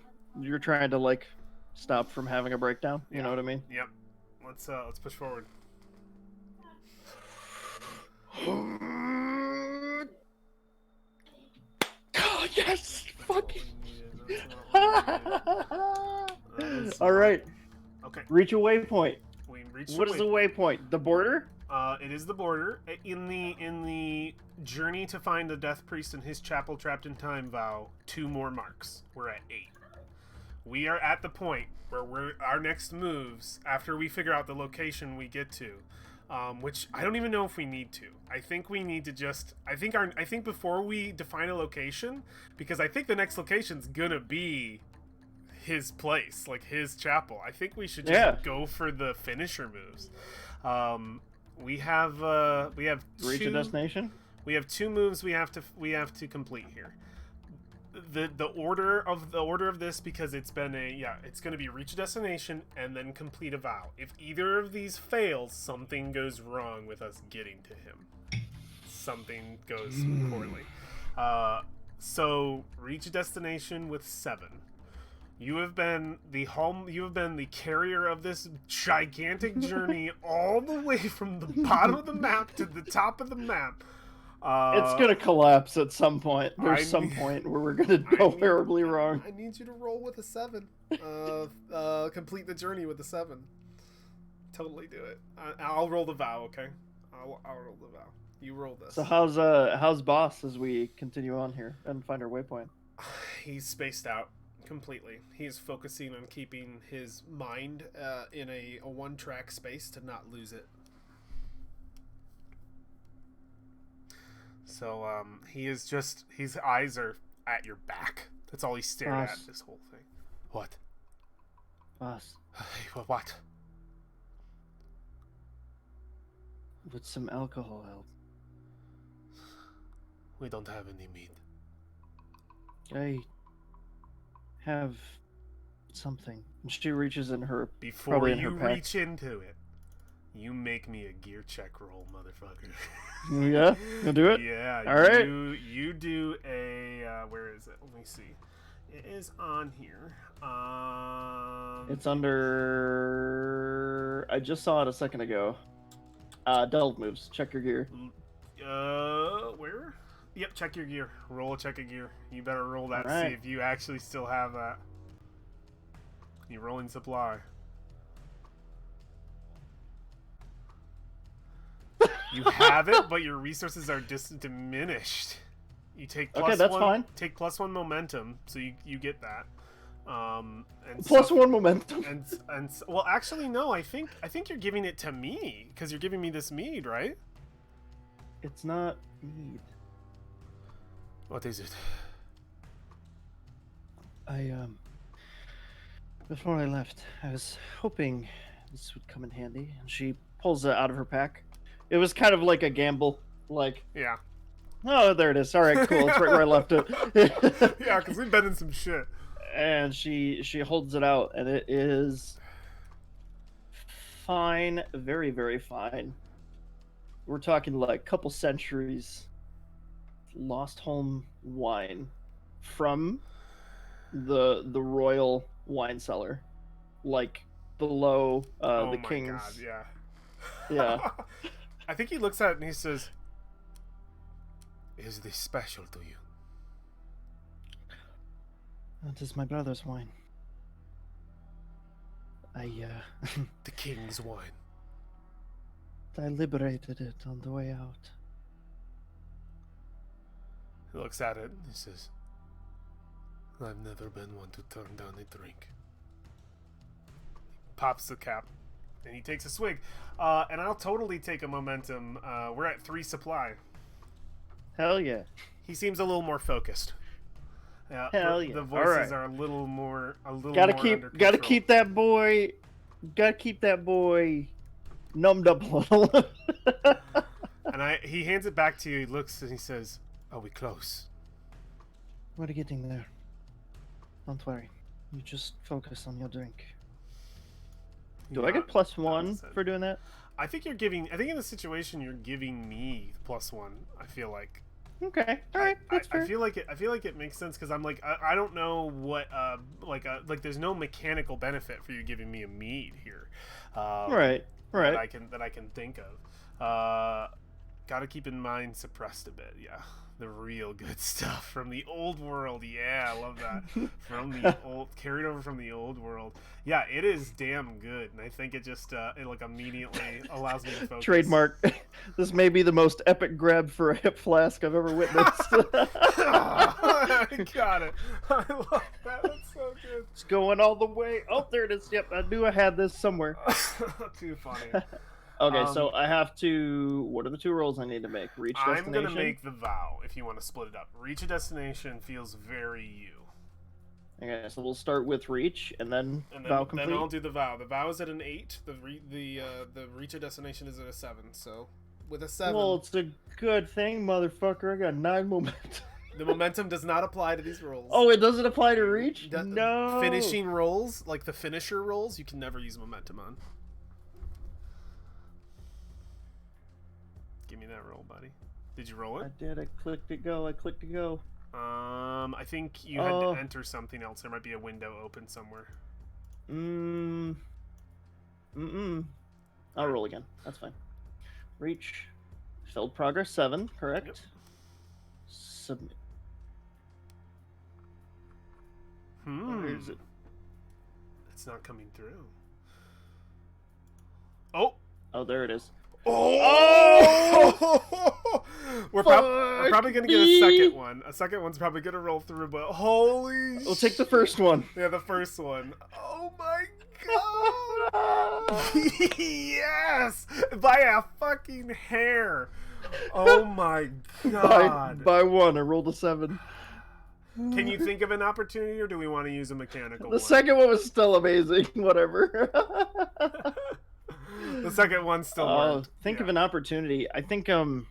stop from having a breakdown. You know what I mean? Yep. Let's push forward. Oh, yes! Fuck! All right. Okay. Reach a waypoint. We reach. What is a waypoint? The border? It is the border. In the journey to find the Death Priest and his chapel trapped in time vow, 2 more marks. We're at 8. We are at the point where our next moves, after we figure out the location we get to, which I don't even know if we need to. I think we need to just. I think before we define a location, because I think the next location's gonna be his place, like his chapel. I think we should just go for the finisher moves. We have Reach a destination. We have 2 moves we have to complete here. The order of this, because it's been it's going to be reach a destination and then complete a vow. If either of these fails, something goes wrong with us getting to him. Something goes poorly. So reach a destination with 7. You have been the carrier of this gigantic journey all the way from the bottom of the map to the top of the map. It's gonna collapse at some point. There's some point where we're gonna go terribly wrong. I need you to roll with a 7. Complete the journey with a 7. Totally do it. I'll roll the vow. Okay. I'll roll the vow. You roll this. So how's Boss as we continue on here and find our waypoint? He's spaced out completely. He's focusing on keeping his mind in a one-track space to not lose it. So his eyes are at your back. That's all he's staring at this whole thing. What? Boss. What? Would some alcohol help? We don't have any meat. I have something. She reaches in her. Before you reach into it, you make me a gear check roll, motherfucker. Yeah, you'll do it. Yeah. All right. You do a. Where is it? Let me see. It is on here. It's under. I just saw it a second ago. Delve moves. Check your gear. Where? Yep. Check your gear. Roll a check of gear. You better roll that. Right. See if you actually still have that. You rolling supply. You have it, but your resources are diminished. You take plus okay, that's one, fine. Take +1 momentum, so you get that. And Plus so, 1 momentum. and well, actually, no. I think you're giving it to me because you're giving me this mead, right? It's not mead. What is it? Before I left, I was hoping this would come in handy, and she pulls it out of her pack. It was kind of like a gamble, like, Yeah. oh, there it is. All right, cool. It's right where I left it. Yeah, because we've been in some shit. And she holds it out, and it is fine, very, very fine. We're talking like a couple centuries lost home wine from the royal wine cellar, like below Oh the my king's. god, yeah. Yeah. I think he looks at it and he says, "Is this special to you?" That is my brother's wine. The king's wine. I liberated it on the way out. He looks at it and he says, "I've never been one to turn down a drink." Pops the cap and he takes a swig. And I'll totally take a momentum. We're at 3 supply. Hell yeah. He seems a little more focused. Yeah, Hell the yeah. voices are a little more Gotta more keep under gotta control. keep that boy numbed up a little. And he hands it back to you. He looks and he says, "Are we close?" We're getting there. Don't worry. You just focus on your drink. Do I get +1 for doing that? I think in this situation you're giving me +1. I feel like. Okay. All right. That's fair. I feel like it makes sense because I'm like I don't know what like there's no mechanical benefit for you giving me a mead here. Right. That I can think of. Got to keep in mind suppressed a bit. Yeah. The real good stuff from the old world. Yeah, I love that. From the old, carried over from the old world. Yeah, it is damn good, and I think it just it like immediately allows me to focus. Trademark. This may be the most epic grab for a hip flask I've ever witnessed. I got it. I love that. That's so good. It's going all the way. Oh, there it is. Yep, I knew I had this somewhere. Too funny. Okay, so I have to. What are the 2 rolls I need to make? Reach destination. I'm gonna make the vow if you want to split it up. Reach a destination feels very you. Okay, so we'll start with reach and then vow complete. Then I'll do the vow. The vow is at an 8. The reach a destination is at a 7. So with a 7. Well, it's a good thing, motherfucker. I got 9 momentum. The momentum does not apply to these rolls. Oh, it doesn't apply to reach? No. Finishing rolls, like the finisher rolls, you can never use momentum on. Give me that roll, buddy. Did you roll it? I did. I clicked to go. I think you had to enter something else. There might be a window open somewhere. I'll roll again. That's fine. Reach. Filled progress 7, correct? Yep. Submit. Where is it? It's not coming through. Oh, there it is. Oh! We're probably gonna get a second one. A second one's probably gonna roll through, but holy! We'll take the first one. Yeah, the first one. Oh my god! Yes, by a fucking hair. Oh my god! By 1, I rolled a 7. Can you think of an opportunity, or do we want to use a mechanical? The second one was still amazing. Whatever. The second one still worked. Think of an opportunity. I think so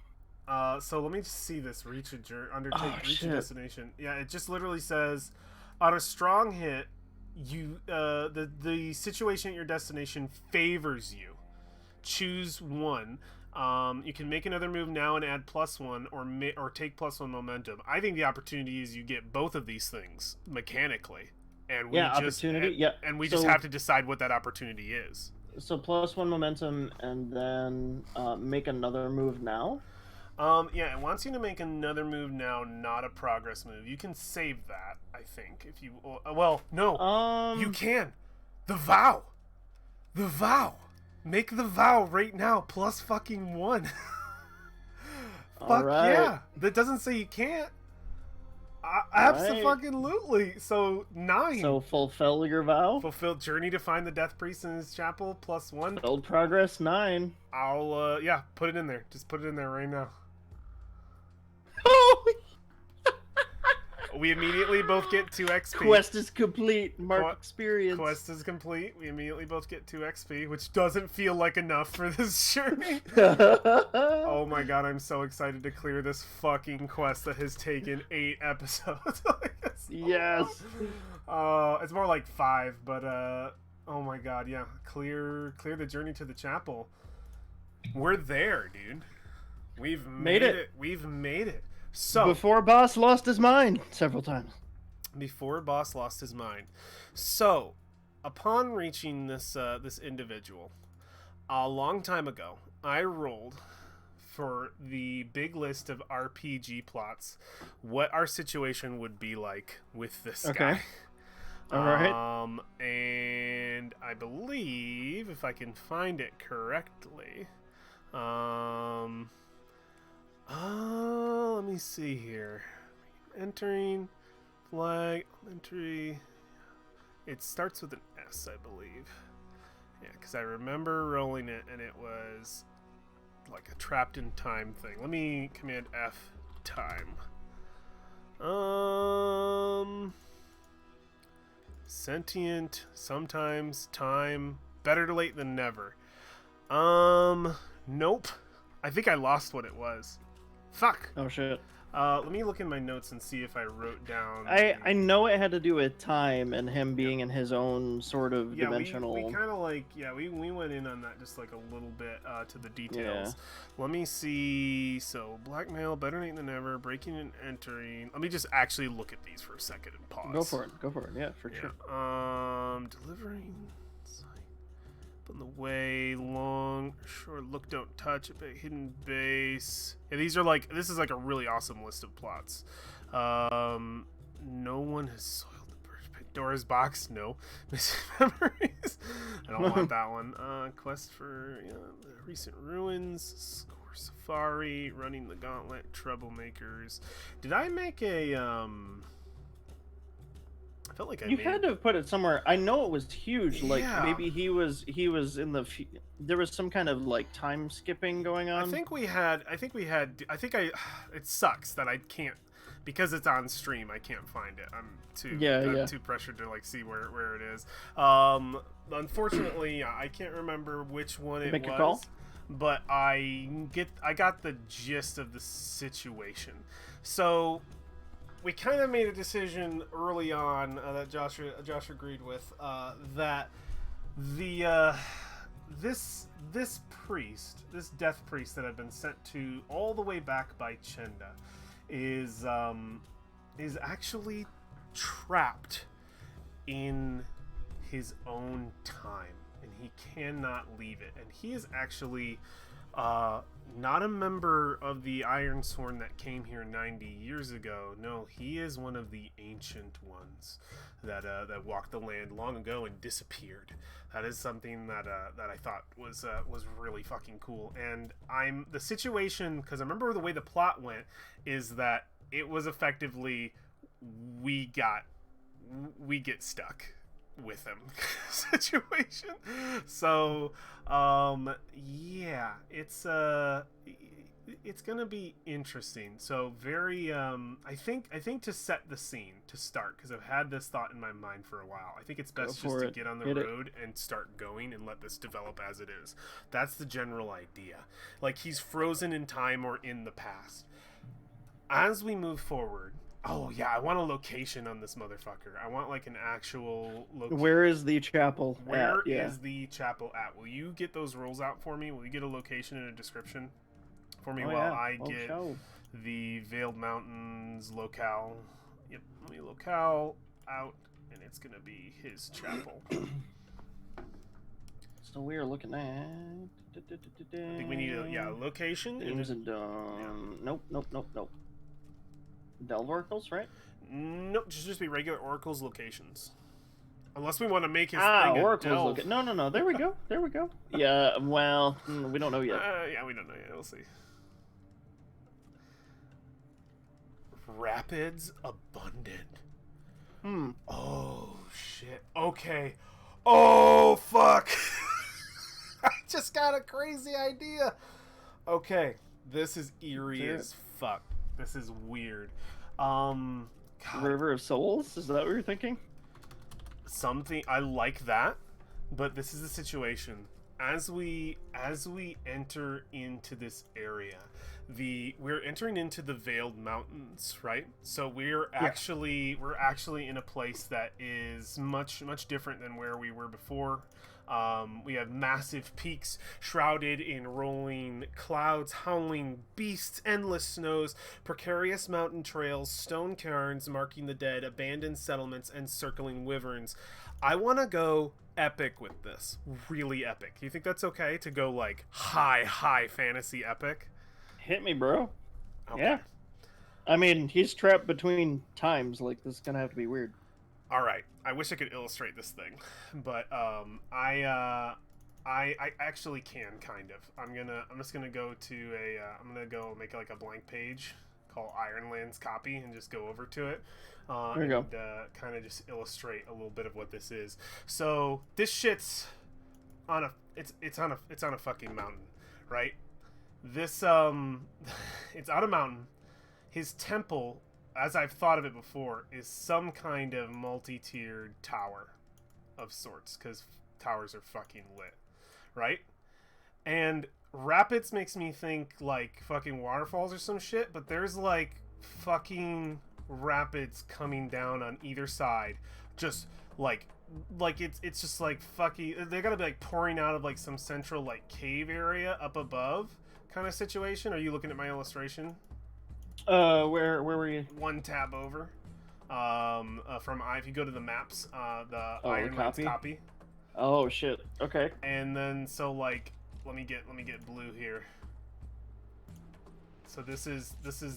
let me just see this. Reach a destination. Yeah, it just literally says, on a strong hit, you the situation at your destination favors you. Choose one. You can make another move now and add +1, or take +1 momentum. I think the opportunity is you get both of these things mechanically, and we opportunity. And we just have to decide what that opportunity is. So +1 momentum, and then make another move now? Yeah, it wants you to make another move now, not a progress move. You can save that, I think, if you... Well, no. You can. The vow. The vow. Make the vow right now, +1. Fuck right. yeah. That doesn't say you can't. Absolutely. So 9. So fulfill your vow. Fulfilled journey to find the Death Priest in his chapel +1. Build progress 9. I'll yeah, put it in there. Just put it in there right now. We immediately both get 2 XP. Quest is complete. Mark experience. Quest is complete. We immediately both get 2 XP, which doesn't feel like enough for this journey. Oh my god, I'm so excited to clear this fucking quest that has taken 8 episodes. Yes. It's more like 5, but oh my god, yeah. Clear the journey to the chapel. We're there, dude. We've made it. We've made it. So before boss lost his mind several times. Before boss lost his mind. So, upon reaching this this individual, a long time ago, I rolled for the big list of RPG plots what our situation would be like with this guy. All right. And I believe, if I can find it correctly, let me see here. Entering, flag, entry. It starts with an S, I believe. Yeah, because I remember rolling it and it was like a trapped in time thing. Let me command F time. Sentient, sometimes, time, better late than never. Nope. I think I lost what it was. Fuck. Oh shit. Let me look in my notes and see if I wrote down. I know it had to do with time and him being in his own sort of dimensional. We kind of like we went in on that just like a little bit to the details. Yeah. Let me see. So blackmail, better late than ever, breaking and entering. Let me just actually look at these for a second and pause. Go for it. Go for it. Yeah, for sure. Delivering. On the way, long, short, look, don't touch, a big hidden base. Yeah, these are like, this is like a really awesome list of plots. No one has soiled the Pandora's box. No. Missing memories. I don't want that one. Quest for the recent ruins. Score safari. Running the gauntlet. Troublemakers. Did I make a I felt like you had to have put it somewhere. I know it was huge. Like maybe he was in the. There was some kind of like time skipping going on. I think it sucks that I can't, because it's on stream. I can't find it. I'm too pressured to like see where it is. Unfortunately, I can't remember which one it was. A call? But I got the gist of the situation. So we kind of made a decision early on that Josh agreed with, that the this death priest that I've been sent to all the way back by Chenda is actually trapped in his own time, and he cannot leave it. And he is actually not a member of the Ironsworn that came here 90 years ago. No, he is one of the ancient ones that walked the land long ago and disappeared. That is something that I thought was really fucking cool. And the situation, because I remember the way the plot went, is that it was effectively we get stuck with him situation. So yeah, it's gonna be interesting. So very I think to set the scene to start, because I've had this thought in my mind for a while. I think it's best just to get on the road and start going and let this develop as it is. That's the general idea. Like, he's frozen in time or in the past. As we move forward, oh yeah, I want a location on this motherfucker. I want like an actual location. Where is the chapel? Where is the chapel at? Will you get those rolls out for me? Will you get a location and a description for me while I get the Veiled Mountains locale? Yep, let me locale out, and it's gonna be his chapel. So we are looking at. I think we need a location. Nope. Delve oracles, right? Nope, just be regular oracles locations. Unless we want to make his thing oracles. No. There we go. Yeah. Well, we don't know yet. Yeah, we don't know yet. We'll see. rapids abundant. Hmm. Oh shit. Okay. Oh fuck. I just got a crazy idea. Okay. This is eerie as fuck. This is weird. God, River of Souls? Is that what you're thinking? something I like that, but this is the situation. As we enter into this area, we're entering into the Veiled Mountains, right? So we're actually in a place that is much different than where we were before. We have massive peaks shrouded in rolling clouds, howling beasts, endless snows, precarious mountain trails, stone cairns marking the dead, abandoned settlements, and circling wyverns. I want to go epic with this. Really epic. You think that's okay to go like high fantasy epic? Hit me, bro. Okay. Yeah. I mean, he's trapped between times. Like, this is gonna have to be weird. All right. I wish I could illustrate this thing, but I actually can kind of. I'm just gonna go to I'm gonna go make like a blank page called Ironland's copy and just go over to it. There you and kind of just illustrate a little bit of what this is. So this shit's on a it's on a fucking mountain, right? This it's on a mountain. His temple, as I've thought of it before, is some kind of multi-tiered tower of sorts, because towers are fucking lit, right? And rapids makes me think like fucking waterfalls or some shit, but there's like fucking rapids coming down on either side, just like it's just like fucking, they gotta be like pouring out of like some central like cave area up above kind of situation. Are you looking at my illustration? Where were you? One tab over. If you go to the maps, the Ironland's copy. Oh shit. Okay. And then so like let me get blue here. So this is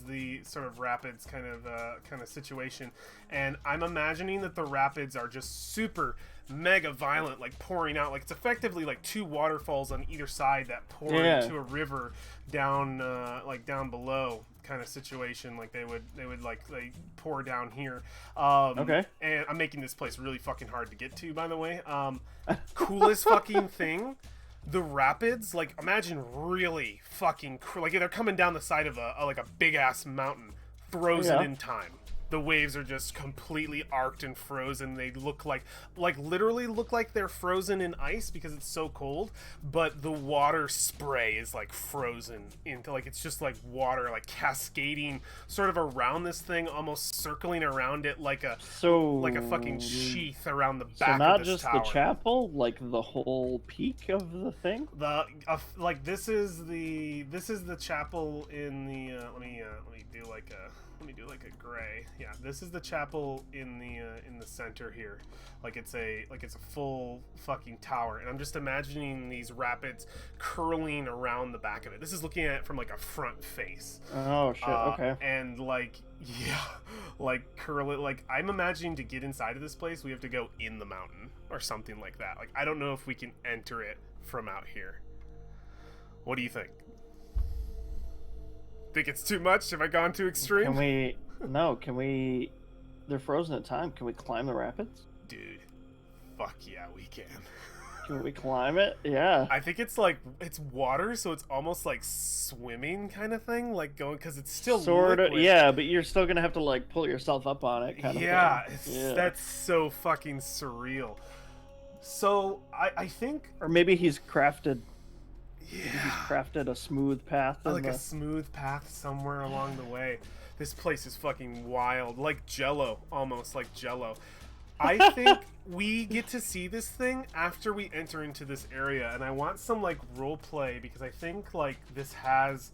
the sort of rapids kind of situation, and I'm imagining that the rapids are just super mega violent, like pouring out, like it's effectively like two waterfalls on either side that pour into a river down like down below kind of situation. Like they would like they pour down here. Okay. And I'm making this place really fucking hard to get to, by the way. Coolest fucking thing. The rapids, like imagine really fucking like they're coming down the side of a big ass mountain, frozen in time. The waves are just completely arced and frozen. They look like literally look like they're frozen in ice because it's so cold, but the water spray is like frozen into like it's just like water like cascading sort of around this thing, almost circling around it like a fucking sheath around the back of this tower. So not just the chapel, like the whole peak of the thing? Like this is the chapel in the let me do like a gray. Yeah, this is the chapel in the center here. Like it's a full fucking tower, and I'm just imagining these rapids curling around the back of it. This is looking at it from like a front face. Oh shit. Okay. And like like curl it. Like I'm imagining to get inside of this place, we have to go in the mountain or something like that. Like I don't know if we can enter it from out here. What do you think? Think it's too much? Have I gone too extreme? Can we they're frozen at time. Can we climb the rapids? Dude, fuck yeah, we can. Can we climb it? Yeah. I think it's like it's water, so it's almost like swimming kind of thing, like going because it's still sort liquid. of. Yeah, but you're still gonna have to like pull yourself up on it, kind of. Yeah, that's so fucking surreal. So I think, or maybe he's crafted. Yeah. Maybe he's crafted a smooth path. A smooth path somewhere along the way. This place is fucking wild, like Jello, almost like Jello. I think we get to see this thing after we enter into this area, and I want some like role play because I think like this has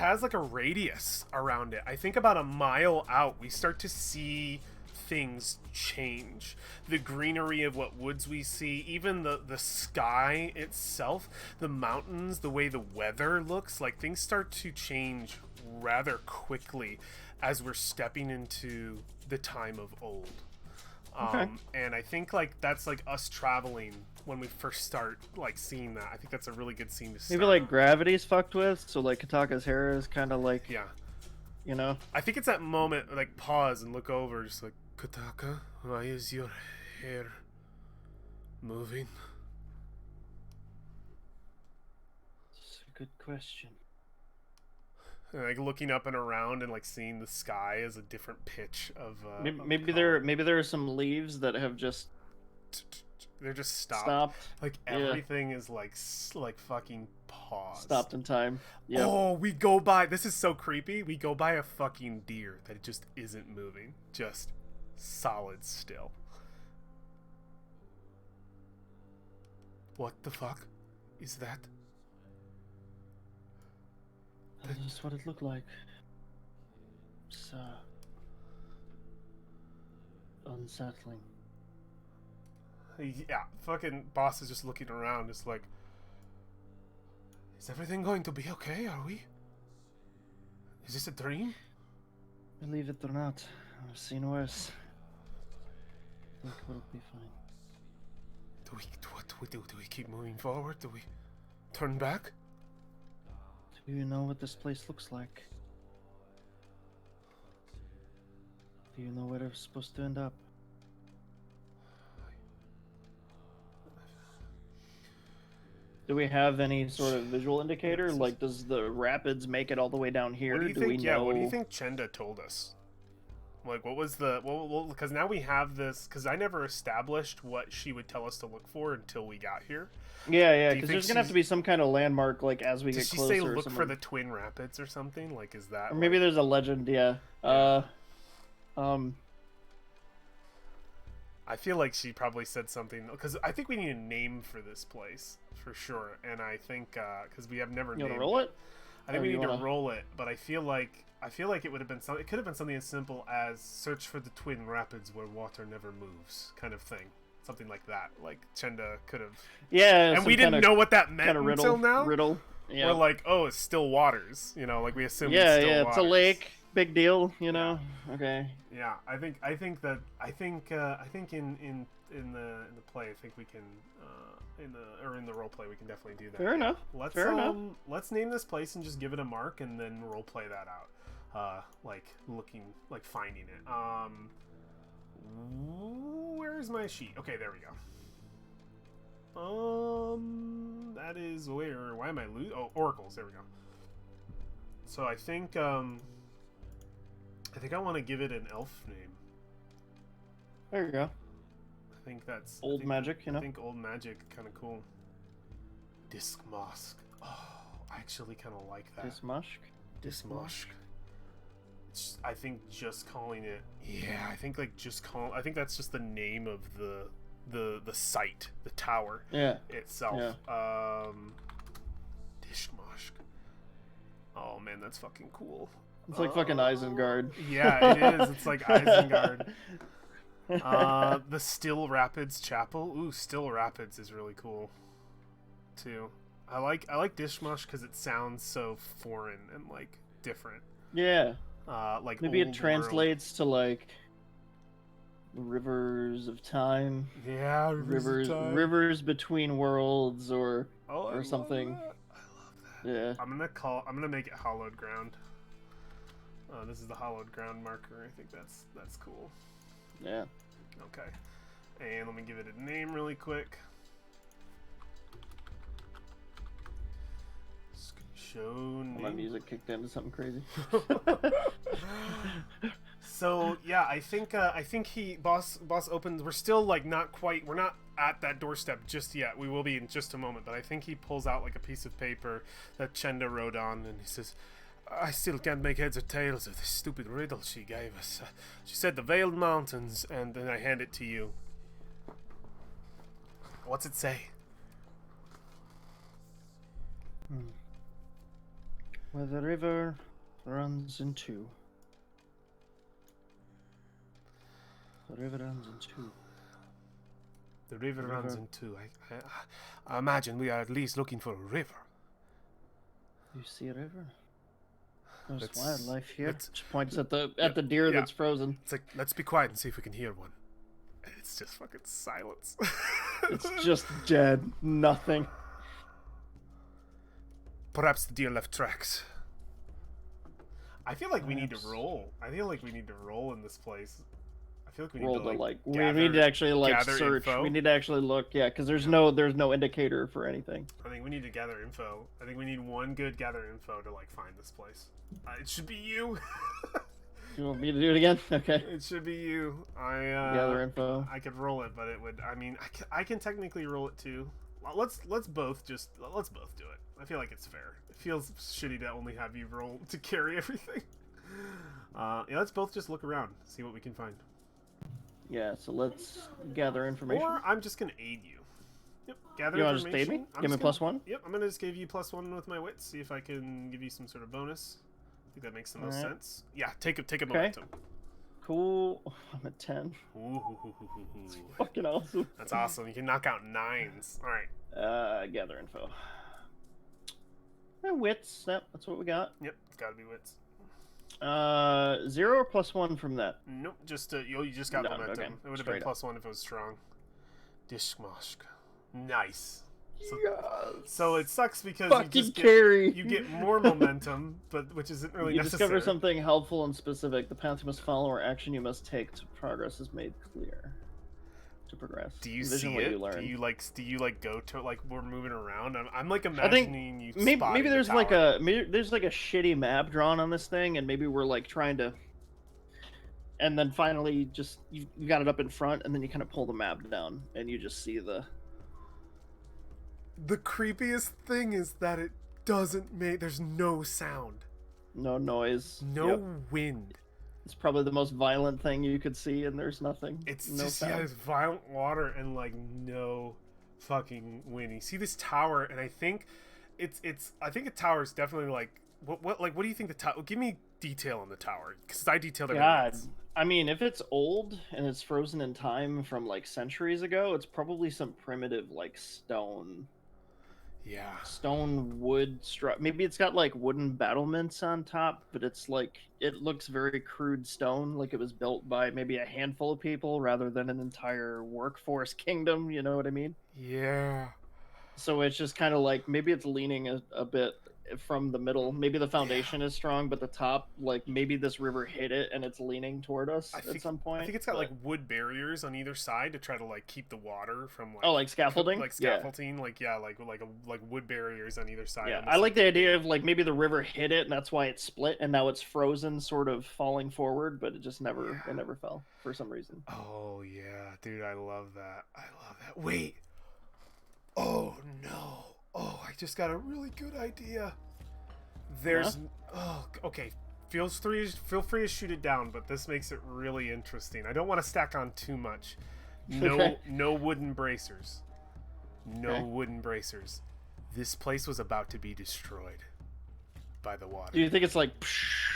like a radius around it. I think about a mile out we start to see things change. The greenery of what woods we see, even the sky itself, the mountains, the way the weather looks, like things start to change rather quickly as we're stepping into the time of old. Okay. And I think like that's like us traveling when we first start like seeing that. I think that's a really good scene to start. Maybe like gravity's fucked with, so like Kataka's hair is kind of like you know? I think it's that moment, like, pause and look over, just like, Kotaka, why is your hair moving? It's a good question. And, like, looking up and around and like seeing the sky as a different pitch of Maybe color. there are some leaves that have just They're just stopped. Like Yeah. everything is like fucking paused. Stopped in time. Yep. Oh, we go by. This is so creepy. We go by a fucking deer that just isn't moving, just solid still. What the fuck is that? That's what it looked like. It's unsettling. Yeah, fucking boss is just looking around, just like, is everything going to be okay? Are we? Is this a dream? Believe it or not, I've seen worse. I think we'll be fine. What do we do? Do we keep moving forward? Do we turn back? Do you know what this place looks like? Do you know where we're supposed to end up? Do we have any sort of visual indicator? Like, does the rapids make it all the way down here? What do you we think? Yeah, know? what do you think Chenda told us? Like, what was the... Well, because now we have this... Because I never established what she would tell us to look for until we got here. Yeah, because there's going to have to be some kind of landmark, like, as we get closer. Did she say look for the Twin Rapids or something? Like, is that... Or maybe there's a legend, yeah. I feel like she probably said something... Because I think we need a name for this place, for sure. And I think... Because we have never named it. You want to roll it? I think we need to roll it, but I feel like it would have been something. It could have been something as simple as search for the Twin Rapids where water never moves, kind of thing. Something like that. Like Chenda could have. Yeah, and we didn't know what that meant until now. Riddle. Yeah. We're like, oh, it's still waters. You know, like we assume. Yeah, it's still waters. It's a lake. Big deal. You know. Yeah. Okay. Yeah, I think in the play, I think we can. In the role play, we can definitely do that. Fair enough. Fair enough. Let's name this place and just give it a mark, and then role play that out. Like finding it. Where's my sheet? Okay, there we go. That is where. Why am I losing? Oh, oracles. There we go. So I think I want to give it an elf name. There you go. I think that's old magic, you know. I think old magic, kind of cool. Discmosk. Oh, I actually kind of like that. Dismosk. I think just calling it. Yeah, I think like just call. I think that's just the name of the site, the tower. Yeah. Itself. Yeah. Dismosk. Oh man, that's fucking cool. It's like fucking Isengard. Yeah, it is. It's like Isengard. The Still Rapids Chapel. Ooh, Still Rapids is really cool too. I like Dishmush because it sounds so foreign and like different. Yeah. Like maybe it translates to like rivers of time. Yeah, rivers between worlds or something. I love that. Yeah. I'm gonna make it Hallowed Ground. This is the Hallowed Ground marker. I think that's cool. Yeah. Okay. And let me give it a name really quick. Show name. My music kicked into something crazy. So yeah, I think boss opens. We're still like not quite. We're not at that doorstep just yet. We will be in just a moment. But I think he pulls out like a piece of paper that Chenda wrote on, and he says, I still can't make heads or tails of this stupid riddle she gave us. She said the Veiled Mountains, and then I hand it to you. What's it say? Where the river runs in two. The river runs in two. The river runs in two. I imagine we are at least looking for a river. You see a river? There's wildlife here. She points at the deer that's frozen. It's like, let's be quiet and see if we can hear one. And it's just fucking silence. It's just dead. Nothing. Perhaps the deer left tracks. I feel like we need to roll. I feel like we need to roll in this place. I feel like we need Roll to like we gather, need to actually like gather search. info. We need to actually look. Yeah, because there's no indicator for anything. I think we need to gather info. I think we need one good gather info to like find this place. It should be you. You want me to do it again? Okay. It should be you. Gather info. I could roll it, but it would. I mean, I can technically roll it too. Well, let's both do it. I feel like it's fair. It feels shitty to only have you roll to carry everything. Yeah, let's both just look around, see what we can find. Yeah, so let's gather information. Or I'm just gonna aid you. Yep, gather you information. Want to just aid me? Give me +1? +1? Yep, I'm gonna just give you +1 with my wits, see if I can give you some sort of bonus. I think that makes the most sense. Yeah, take a momentum. Cool. I'm at 10. Ooh. It's fucking awesome. That's awesome. You can knock out 9s. Alright. Gather info. Wits. Yep, that's what we got. Yep, it's gotta be wits. 0 or +1 from that? Nope, just you just got momentum. Okay. It would have been +1 if it was strong. Dishmashk. Nice. So it sucks because you get more momentum, but which isn't really necessary. Discover something helpful and specific. The path you must follow or action you must take to progress is made clear. To progress. Do you see it? Do you like go to like we're moving around? I'm like imagining you. Maybe there's like a shitty map drawn on this thing, and maybe we're like trying to. And then finally, just you got it up in front, and then you kind of pull the map down, and you just see the. The creepiest thing is that it doesn't make. There's no sound. No noise. No wind. It's probably the most violent thing you could see, and there's nothing. It's it's violent water and like no fucking wind. You see this tower, and I think I think the tower is definitely like what do you think the tower? Give me detail on the tower because I detailed it. God, I mean, if it's old and it's frozen in time from like centuries ago, it's probably some primitive like stone. Yeah. Stone wood maybe it's got like wooden battlements on top, but it's like it looks very crude stone, like it was built by maybe a handful of people rather than an entire workforce kingdom, you know what I mean? Yeah. So it's just kind of like maybe it's leaning a bit from the middle. Maybe the foundation is strong, but the top, like maybe this river hit it and it's leaning toward us at some point. I think it's got like wood barriers on either side to try to like keep the water from like like scaffolding, like wood barriers on either side. Yeah, I like the idea of like maybe the river hit it and that's why it split and now it's frozen, sort of falling forward, but it just never fell for some reason. Oh yeah, dude, I love that. Wait. Oh no. Oh, I just got a really good idea. Okay. Feel free to shoot it down, but this makes it really interesting. I don't want to stack on too much. No wooden bracers. Wooden bracers. This place was about to be destroyed by the water. Do you think it's like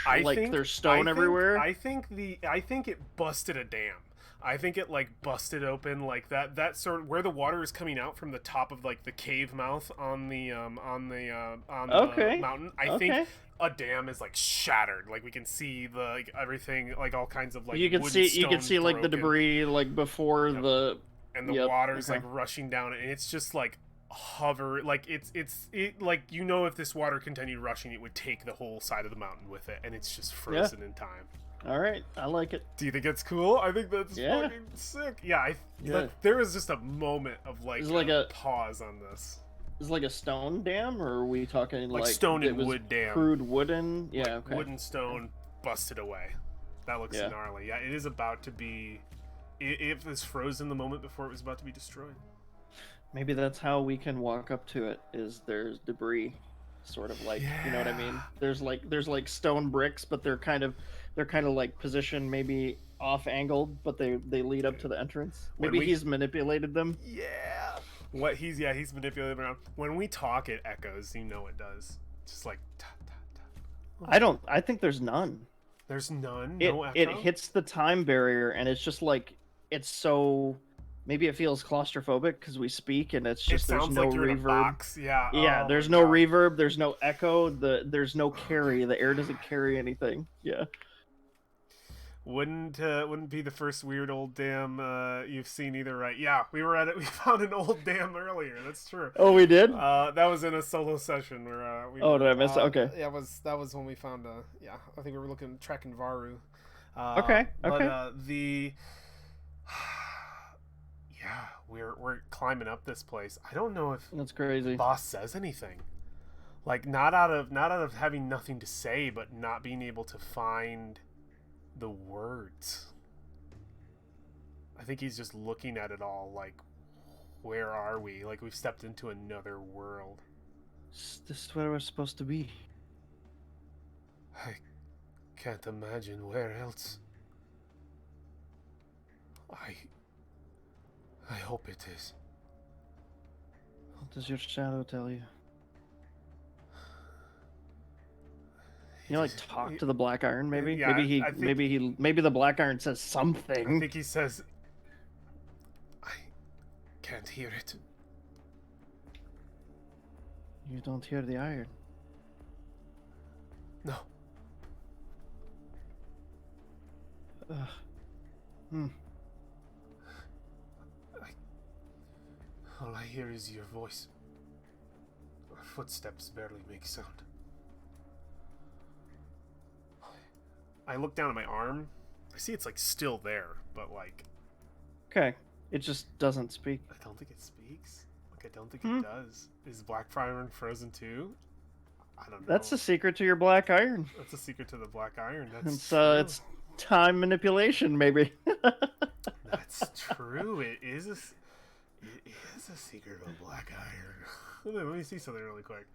there's stone everywhere? I think it busted a dam. I think it like busted open like that sort of where the water is coming out from the top of like the cave mouth on the mountain. I think a dam is like shattered. Like we can see the like everything, like all kinds of like you can see like the debris like before the water's like rushing down, and it's just like hover like it like if this water continued rushing, it would take the whole side of the mountain with it, and it's just frozen in time. All right, I like it. Do you think it's cool? I think that's fucking sick. Yeah, there was just a moment of like a pause on this. Is it like a stone dam, or are we talking like stone and wood dam? Crude wooden, wood and stone busted away. That looks gnarly. Yeah, it is about to be. It was frozen the moment before it was about to be destroyed. Maybe that's how we can walk up to it. Is there's debris, sort of like you know what I mean? There's like stone bricks, but they're kind of like positioned maybe off angled, but they lead up to the entrance. Maybe he's manipulated them. Yeah. He's manipulated around. When we talk, it echoes. You know it does. Just like. Ta, ta, ta. I think there's none. There's none. No echo. It hits the time barrier, and it's just like it's so. Maybe it feels claustrophobic because we speak, and it's just there's no reverb. Yeah. Yeah. There's no reverb. There's no echo. There's no carry. The air doesn't carry anything. Yeah. wouldn't be the first weird old dam you've seen either, right? Yeah, we were at it. We found an old dam earlier. That's true. Oh, we did. That was in a solo session where we. Oh, were, did I miss it? Okay. Yeah, that was when we found yeah. I think we were tracking Varu. Okay. But Okay. yeah, we're climbing up this place. I don't know if That's crazy. boss says anything. Like not out of having nothing to say, but not being able to find the words. I think he's just looking at it all like, where are we? Like we've stepped into another world. Is this where we're supposed to be? I can't imagine where else. I hope it is. What does your shadow tell you? You like talk to the Black Iron, maybe? Yeah, maybe the Black Iron says something. I think he says, I can't hear it. You don't hear the iron. No. All I hear is your voice. Our footsteps barely make sound. I look down at my arm. I see it's like still there, but like... Okay. It just doesn't speak. I don't think it speaks. Like, I don't think it does. Is Blackfire frozen too? I don't know. That's a secret to your Black Iron. That's a secret to the Black Iron. That's It's time manipulation, maybe. That's true. It is a secret of a Black Iron. Let me see something really quick.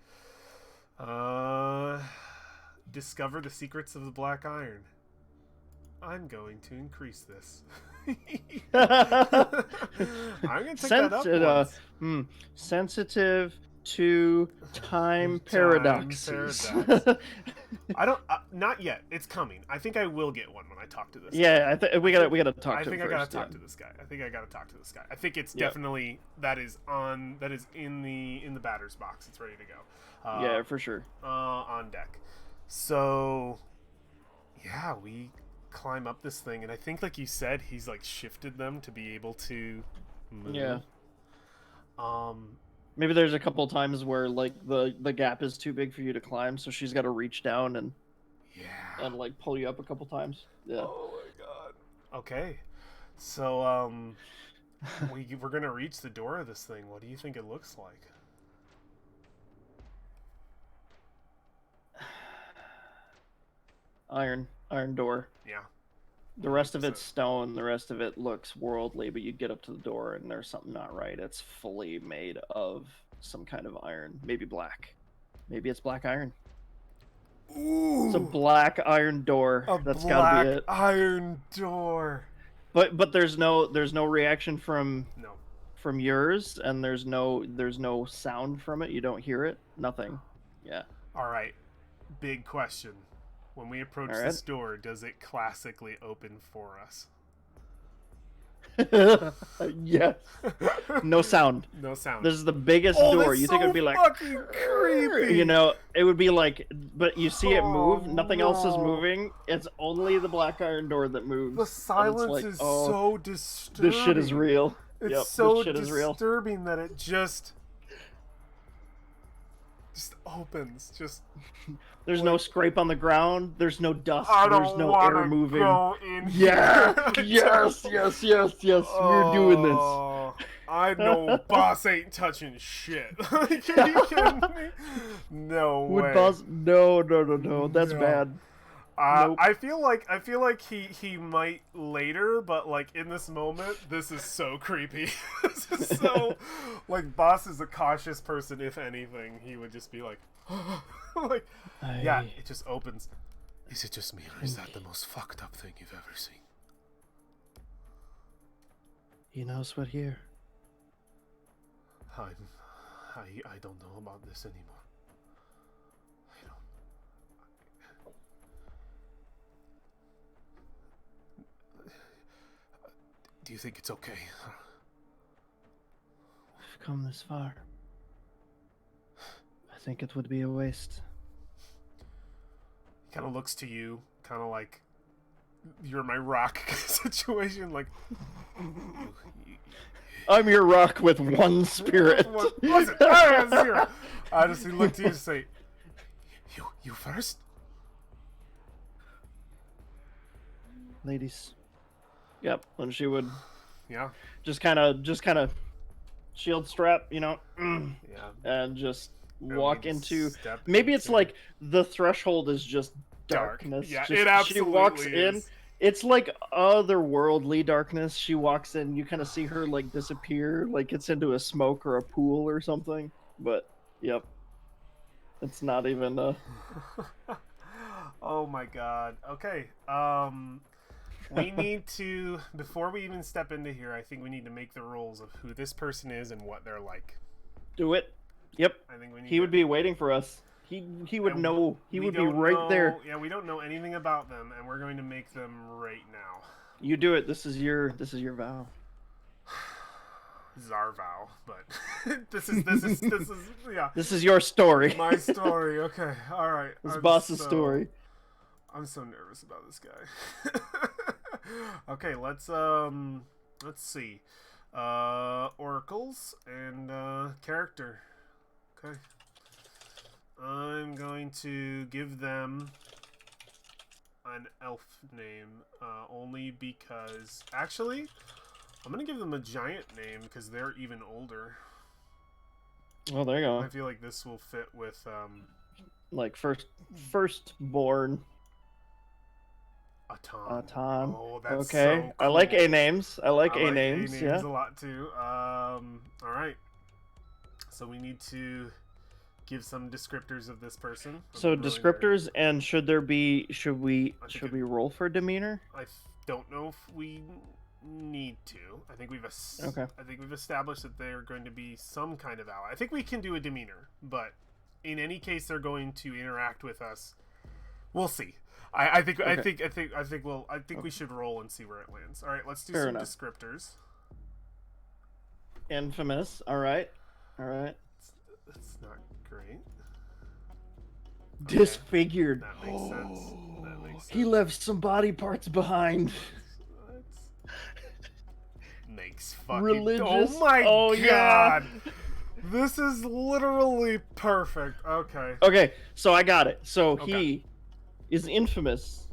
Discover the secrets of the Black Iron. I'm going to increase this. I'm going to take that up once. Sensitive to time paradoxes. I don't. Not yet. It's coming. I think I will get one when I talk to this. Yeah, we gotta talk. I to think him I gotta first, talk to this guy. I think it's definitely that is in the batter's box. It's ready to go. Yeah, for sure. On deck. So, yeah, we climb up this thing, and I think, like you said, he's like shifted them to be able to move. Yeah. Maybe there's a couple times where like the gap is too big for you to climb, so she's got to reach down and like pull you up a couple times. Yeah. Oh my god. Okay. So we're gonna reach the door of this thing. What do you think it looks like? Iron door. Yeah. The rest of it's stone. The rest of it looks worldly, but you get up to the door and there's something not right. It's fully made of some kind of iron, maybe black. Maybe it's black iron. Ooh. It's a black iron door. That's gotta be it. Iron door. But there's no reaction from yours, and there's no sound from it. You don't hear it. Nothing. Yeah. All right. Big question. When we approach this door, does it classically open for us? Yes. No sound. No sound. This is the biggest door. You think it would be like fucking creepy? You know, it would be like, but you see it move. Nothing else is moving. It's only the black iron door that moves. The silence is so disturbing. This shit is real. It's so disturbing that it just opens. There's no scrape on the ground. There's no dust. I don't There's no air moving. Go in yes. Oh, we're doing this. I know boss ain't touching shit. Are you kidding me? No way. Boss? No. That's bad. Nope. I feel like he might later, but like in this moment, this is so creepy. This is so like boss is a cautious person. If anything, he would just be like, like, yeah, it just opens. Is it just me, or is that the most fucked up thing you've ever seen? He knows we're here. I don't know about this anymore. Do you think it's okay? We've come this far. I think it would be a waste. He kind of looks to you, kind of like, you're my rock situation. Like, I'm your rock with one spirit. listen, I have 0. I just look to you and say, you first. Ladies. Yep. And she would Yeah. just kind of shield strap, Yeah. and just And walk we just into. step Maybe it's into like the threshold is just dark. darkness. Yeah, Just, it absolutely she walks is. in. It's like otherworldly darkness. She walks in. You kind of see her like disappear, like it's into a smoke or a pool or something. But yep, it's not even. Oh my god. Okay. We need to, before we even step into here, I think we need to make the rules of who this person is and what they're like. Do it. Yep. I think we need He would be waiting for us. He would And know. He we would be don't right know- there. Yeah, we don't know anything about them, and we're going to make them right now. You do it. This is your vow. This is our vow, but this is yeah. This is your story. My story. Okay. All right. This boss's story. I'm so nervous about this guy. Okay, let's see. Oracles and character. Okay. I'm going to give them an elf name, only because actually I'm gonna give them a giant name because they're even older. Oh, there you go. I feel like this will fit with Like firstborn. Atan. Atan. Oh, that's okay. so cool. I like A names. I like A A names. Yeah. a lot too. All right. So we need to give some descriptors of this person. So descriptors, and should we it- roll for demeanor? I don't know if we need to. I think we've Okay. I think we've established that they're going to be some kind of ally. I think we can do a demeanor, but in any case, they're going to interact with us. We'll see. I think we should roll and see where it lands. All right, let's do Fair some enough. descriptors. Infamous. All right. That's not great. Disfigured. That makes sense. That makes sense. He left some body parts behind. Makes fucking Religious. Oh my Oh, god. yeah. This is literally perfect. Okay. Okay, so I got it. So Okay. he is infamous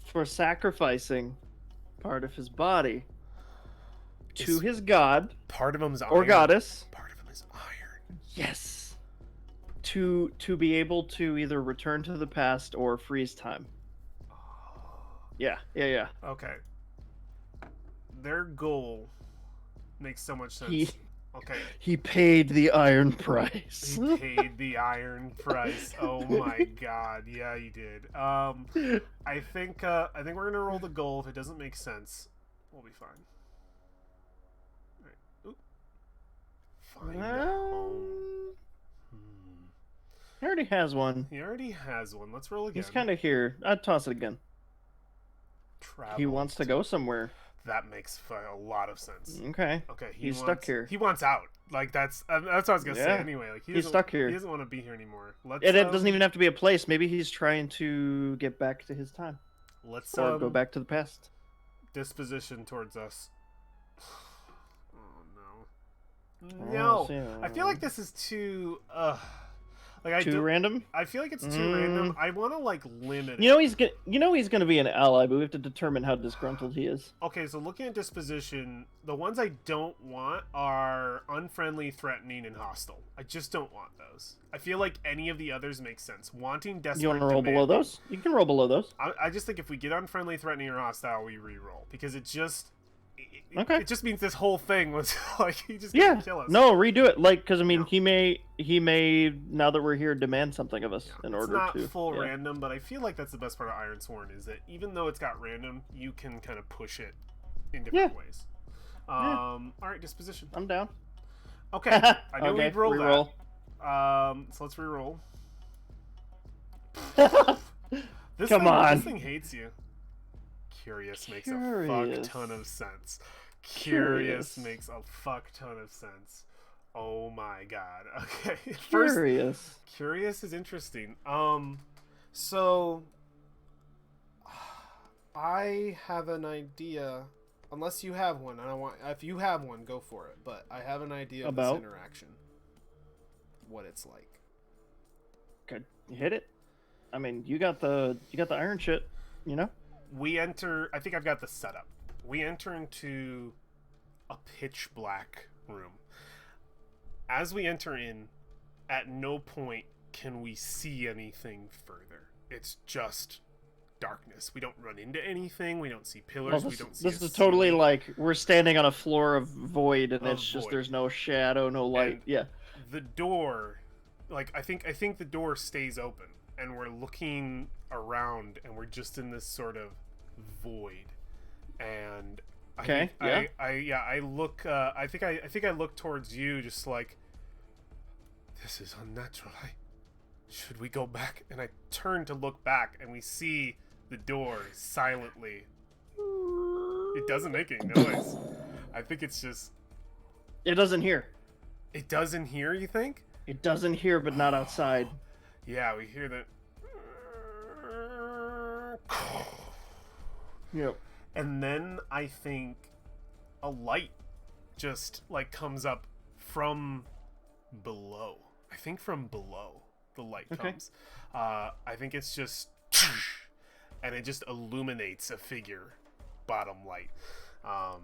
for sacrificing part of his body to Is his god Part of him's or iron. goddess. Part of him is iron. Yes. To be able to either return to the past or freeze time. Yeah. Okay. Their goal makes so much sense. He Okay. he paid the iron price. He paid the iron price. Oh my god. Yeah, he did. I think we're gonna roll the goal. If it doesn't make sense, we'll be fine. All right. Oop. Find a home. He already has one. He already has one. Let's roll again. He's kind of here. I'd toss it again. Travel. He wants to go somewhere. That makes a lot of sense. Okay. Okay, He's stuck here. He wants out. Like that's what I was gonna say Yeah. anyway. Like He's stuck here. He doesn't want to be here anymore. Let's. And it doesn't even have to be a place. Maybe he's trying to get back to his time. Let's Or go back to the past. disposition towards us. Oh no. Oh, No. so- I feel like this is too. Too random? I feel like it's too random. I want to like limit it. You know he's gonna be an ally, but we have to determine how disgruntled he is. Okay, so looking at disposition, the ones I don't want are unfriendly, threatening, and hostile. I just don't want those. I feel like any of the others make sense. Wanting, desperate, You want to roll below demanding. those? You can roll below those. I just think if we get unfriendly, threatening, or hostile, we re-roll because it just Okay. it just means this whole thing was like he just Yeah. gonna kill us. No, redo it. Like, because I mean, Yeah. he may now that we're here demand something of us in It's order not to. full yeah. random, but I feel like that's the best part of Ironsworn is that even though it's got random, you can kind of push it in different ways. All right, disposition. I'm down. Okay, I knew Okay, we'd roll reroll. that. So let's re-roll. This Come thing, on. This thing hates you. Curious makes a fuck Curious. ton of sense. Curious. Curious makes a fuck ton of sense. Oh my god. Okay. I have an idea. Unless you have one, and I want. If you have one, go for it. But I have an idea of this About? interaction. What it's like. Could hit it. I mean, you got the iron shit, you know? We enter. I think I've got the setup. We enter into a pitch black room. As we enter in, at no point can we see anything further. It's just darkness. We don't run into anything. We don't see pillars. Well, We don't see. this is totally like we're standing on a floor of void, and Of it's just void. there's no shadow, no light. And yeah. The door, like I think the door stays open, and we're looking around, and we're just in this sort of void. And Okay. I look. I think I look towards you, just like this is unnatural. Should we go back? And I turn to look back, and we see the door silently. It doesn't make any noise. I think it's just. It doesn't hear. It doesn't hear. You think? It doesn't hear, but not outside. Yeah, we hear that. Yep. And then I think a light just like comes up from below. I think from below the light comes. I think it's just and it just illuminates a figure, bottom light. Oh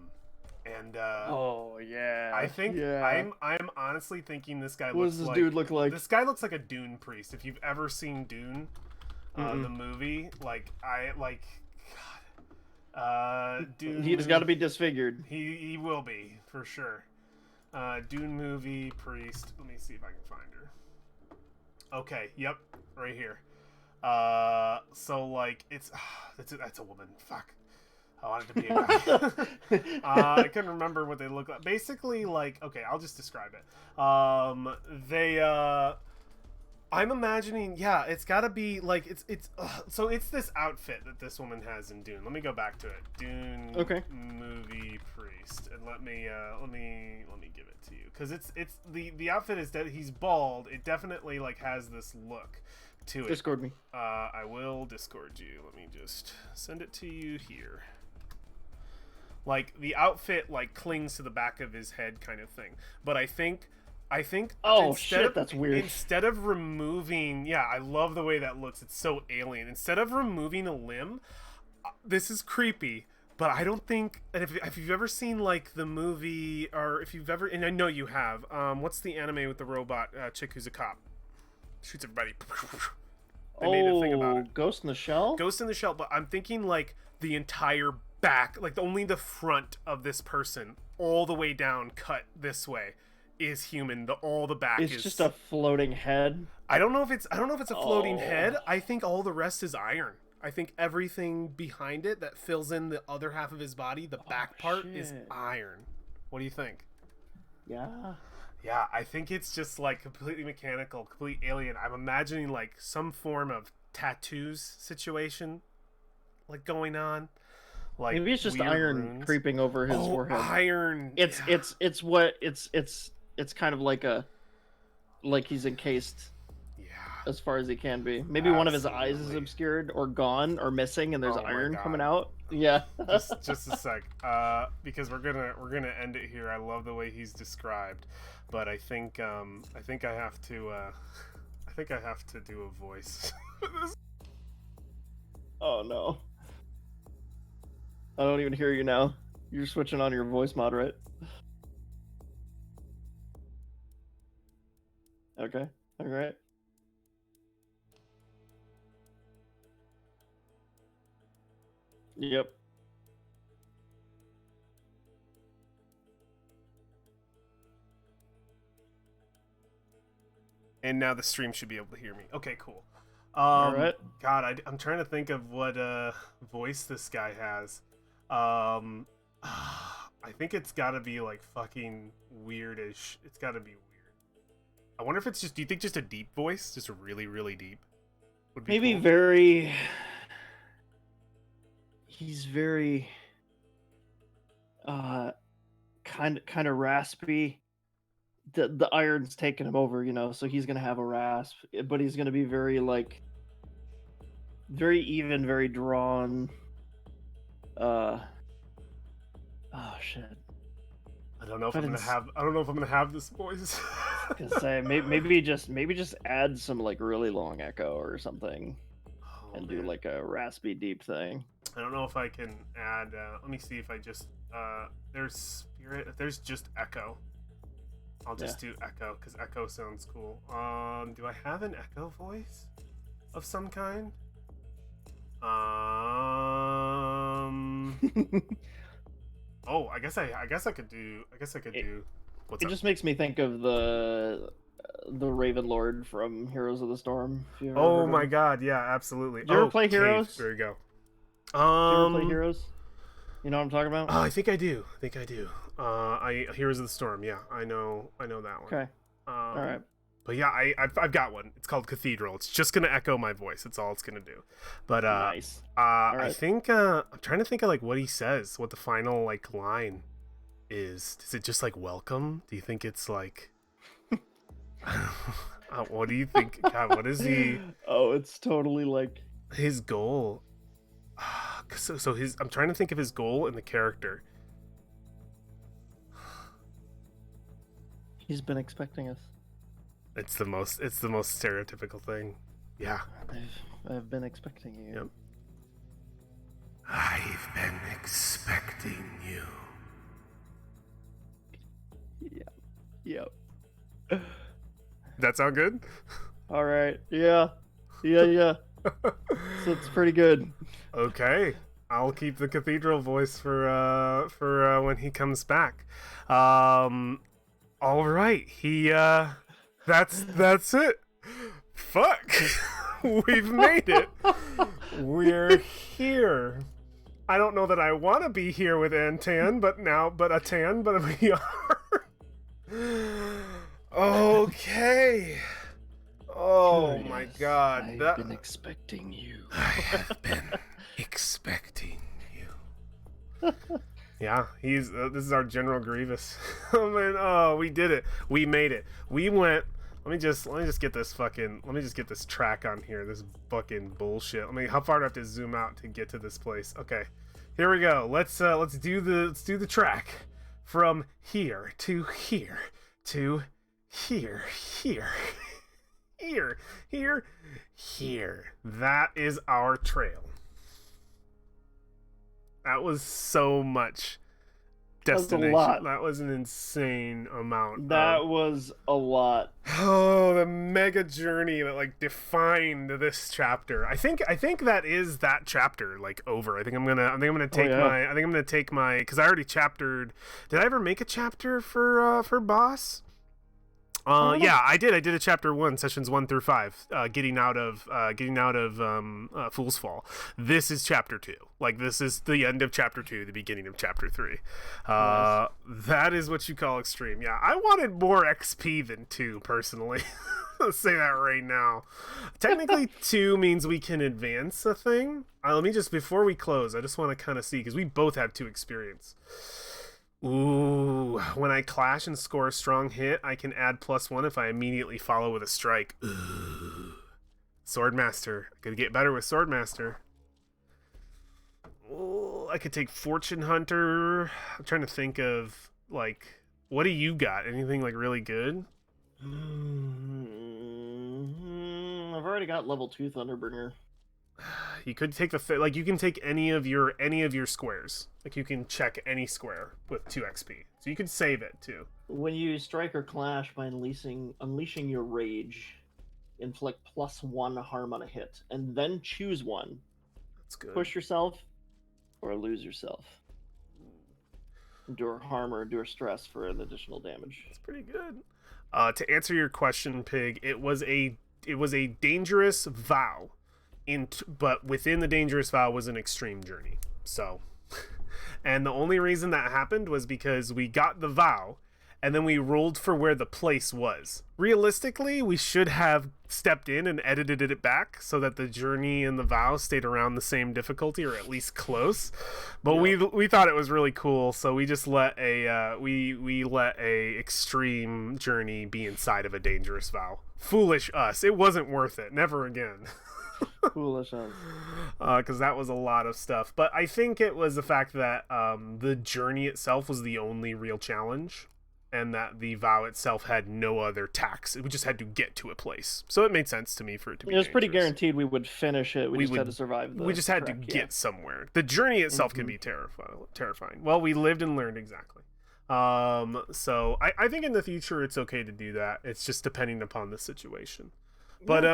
yeah. I think I'm honestly thinking this guy What looks does this like dude look like? this guy looks like a Dune priest. If you've ever seen Dune, the movie, Dune. He's got to be disfigured. He will be for sure. Dune movie priest. Let me see if I can find her. Okay. Yep. Right here. So like that's a woman. Fuck. I wanted to be a guy. I couldn't remember what they look like. Basically, like, okay, I'll just describe it. I'm imagining, yeah, it's got to be like so it's this outfit that this woman has in Dune. Let me go back to it. Dune movie priest, and let me give it to you because it's the outfit is that he's bald. It definitely like has this look to it. Discord me. I will Discord you. Let me just send it to you here. Like the outfit like clings to the back of his head kind of thing. But I think oh shit, that's weird. Instead of removing, yeah, I love the way that looks. It's so alien. Instead of removing a limb, this is creepy. But I don't think. And if you've ever seen like the movie, or if you've ever, and I know you have, what's the anime with the robot chick who's a cop, shoots everybody. They made a thing about it. Ghost in the Shell. Ghost in the Shell. But I'm thinking like the entire back, like only the front of this person, all the way down, cut this way, is human. All the back is just a floating head. I don't know if it's a floating head. I think all the rest is iron. I think everything behind it that fills in the other half of his body, the back part, is iron. What do you think? Yeah. Yeah, I think it's just like completely mechanical, complete alien. I'm imagining like some form of tattoos situation like going on. Like maybe it's just iron runes creeping over his forehead. Iron. It's kind of like he's encased. Yeah. As far as he can be. Maybe one of his eyes is obscured or gone or missing, and there's iron coming out. Yeah. just a sec, because we're gonna end it here. I love the way he's described, but I think I have to do a voice. Oh no. I don't even hear you now. You're switching on your voice mod, right? Okay. All right. Yep. And now the stream should be able to hear me. Okay, cool. All right. God, I'm trying to think of what voice this guy has. I think it's got to be like fucking weirdish. It's got to be weird. I wonder if it's just. Do you think just a deep voice, just really, really deep, would be maybe cool? very. He's very. Kind of raspy. The iron's taking him over, you know, so he's gonna have a rasp, but he's gonna be very like. Very even, very drawn. Uh. Oh shit. I don't know if But I'm gonna have. I don't know if I'm gonna have this voice. Gonna say maybe just add some like really long echo or something, Oh, and do man. like a raspy deep thing. I don't know if I can add. Let me see if I just. There's spirit. If there's just echo, I'll just do echo because echo sounds cool. Do I have an echo voice of some kind? Oh, I guess I could do. I guess I could do. What's It up? just makes me think of the Raven Lord from Heroes of the Storm. If you ever Oh heard my of him. god, yeah, absolutely. Did you ever play Cave. Heroes? There you go. Did you ever play Heroes? You know what I'm talking about? I think I do. I Heroes of the Storm. Yeah, I know that one. Okay. All right. But yeah, I've got one. It's called Cathedral. It's just gonna echo my voice. That's all it's gonna do. But Nice. right. Right. I think I'm trying to think of like what he says, what the final like line is. Is it just like welcome? Do you think it's like? What do you think? God, what is he? Oh, it's totally like His goal. So his. I'm trying to think of his goal in the character. he's been expecting us. It's the most stereotypical thing. Yeah. I've been expecting you. Yep. I've been expecting you. Yep. That sound good? All right. Yeah. So it's pretty good. Okay. I'll keep the cathedral voice for when he comes back. All right. That's it. Fuck. We've made it. We're here. I don't know that I want to be here with Atan, but we are. Okay. Oh Curious. my god. I've been expecting you. I have been expecting you. Yeah, this is our General Grievous. Oh man, we did it. We made it. We went. Let me just get this track on here. This fucking bullshit. How far do I have to zoom out to get to this place? Okay. Here we go. Let's do the track from here to here to here. That is our trail. That was so much destination. That was an insane amount. That was a lot. Oh, the mega journey that like defined this chapter. I think that is that chapter like over. I think I'm gonna take my because I already chaptered. Did I ever make a chapter for boss? Yeah, I did. I did a chapter 1, sessions 1 through 5, getting out of Fool's Fall. This is chapter 2. Like this is the end of chapter 2, the beginning of chapter 3. Nice. That is what you call extreme. Yeah, I wanted more XP than 2 personally. Let's say that right now. Technically, 2 means we can advance a thing. Let me just before we close, I just want to kind of see because we both have 2 experience. Ooh, when I clash and score a strong hit, I can add +1 if I immediately follow with a strike. Ooh. Swordmaster. I could get better with Swordmaster. Ooh, I could take Fortune Hunter. I'm trying to think of, like, what do you got? Anything, like, really good? I've already got level 2 Thunderbringer. You could take you can take any of your squares. Like you can check any square with 2 XP. So you could save it too. When you strike or clash by unleashing your rage, inflict +1 harm on a hit, and then choose one. That's good. Push yourself or lose yourself. Endure harm or endure stress for an additional damage. That's pretty good. To answer your question, Pig, it was a dangerous vow. But within the dangerous vow was an extreme journey. So, and the only reason that happened was because we got the vow and then we rolled for where the place was. Realistically, we should have stepped in and edited it back so that the journey and the vow stayed around the same difficulty or at least close. But we thought it was really cool, so we just let we let a extreme journey be inside of a dangerous vow. Foolish us. It wasn't worth it. Never again. Foolish us. Because that was a lot of stuff. But I think it was the fact that the journey itself was the only real challenge, and that the vow itself had no other tax. We just had to get to a place. So it made sense to me for it to be It was pretty dangerous. guaranteed we would finish it. We just had to survive the We just had trek, to yeah. get somewhere. The journey itself can be terrifying. Well, we lived and learned, exactly. So I think in the future it's okay to do that. It's just depending upon the situation. But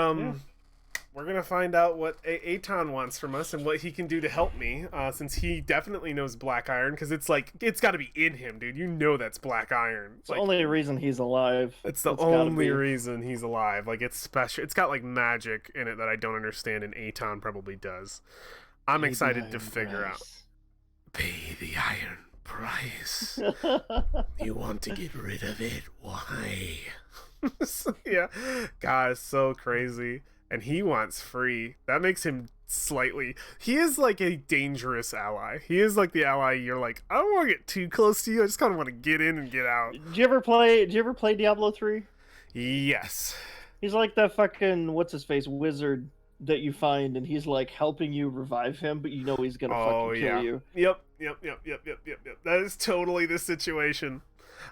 we're gonna find out what Aton wants from us and what he can do to help me, since he definitely knows Black Iron, because it's like it's got to be in him, dude. You know that's Black Iron. It's the only reason he's alive. It's the only reason he's alive. Like, it's special. It's got like magic in it that I don't understand, and Aton probably does. I'm excited to figure out. Pay the iron price. You want to get rid of it? Why? So, yeah, God, it's so crazy. And he wants free. That makes him slightly... He is like a dangerous ally. He is like the ally you're like, I don't want to get too close to you. I just kind of want to get in and get out. Did you ever play Diablo 3? Yes. He's like that fucking, what's-his-face, wizard that you find, and he's like helping you revive him, but you know he's gonna fucking kill you. Yep. That is totally the situation.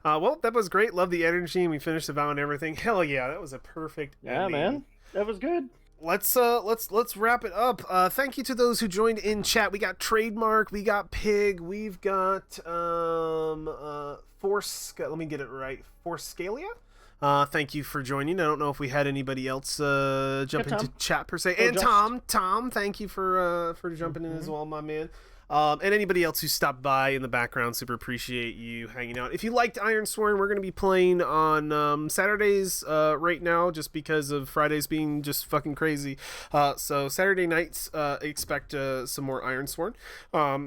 Well, that was great. Love the energy, and we finished the vow and everything. Hell yeah, that was a perfect ending. Man. That was good. Let's wrap it up. Thank you to those who joined in chat. We got Trademark, we got Pig, we've got let me get it right. Forscalia. Thank you for joining. I don't know if we had anybody else jump into chat per se. And Tom, thank you for jumping in as well, my man. And anybody else who stopped by in the background, super appreciate you hanging out. If you liked Ironsworn, we're going to be playing on Saturdays right now, just because of Fridays being just fucking crazy. So Saturday nights, expect some more Ironsworn.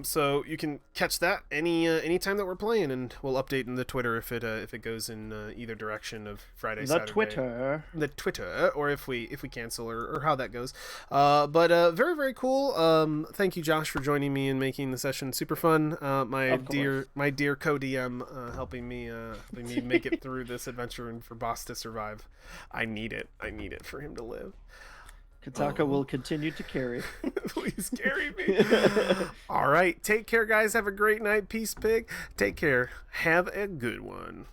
So you can catch that any time that we're playing, and we'll update in the Twitter if it goes in either direction of Friday, Saturday. The Twitter, or if we cancel or how that goes. But very, very cool. Thank you, Josh, for joining me and making the session super fun. My dear co-DM helping me make it through this adventure and for Boss to survive. I need it for him to live. Kataka will continue to carry. Please carry me. All right, take care, guys. Have a great night. Peace, Pig. Take care. Have a good one.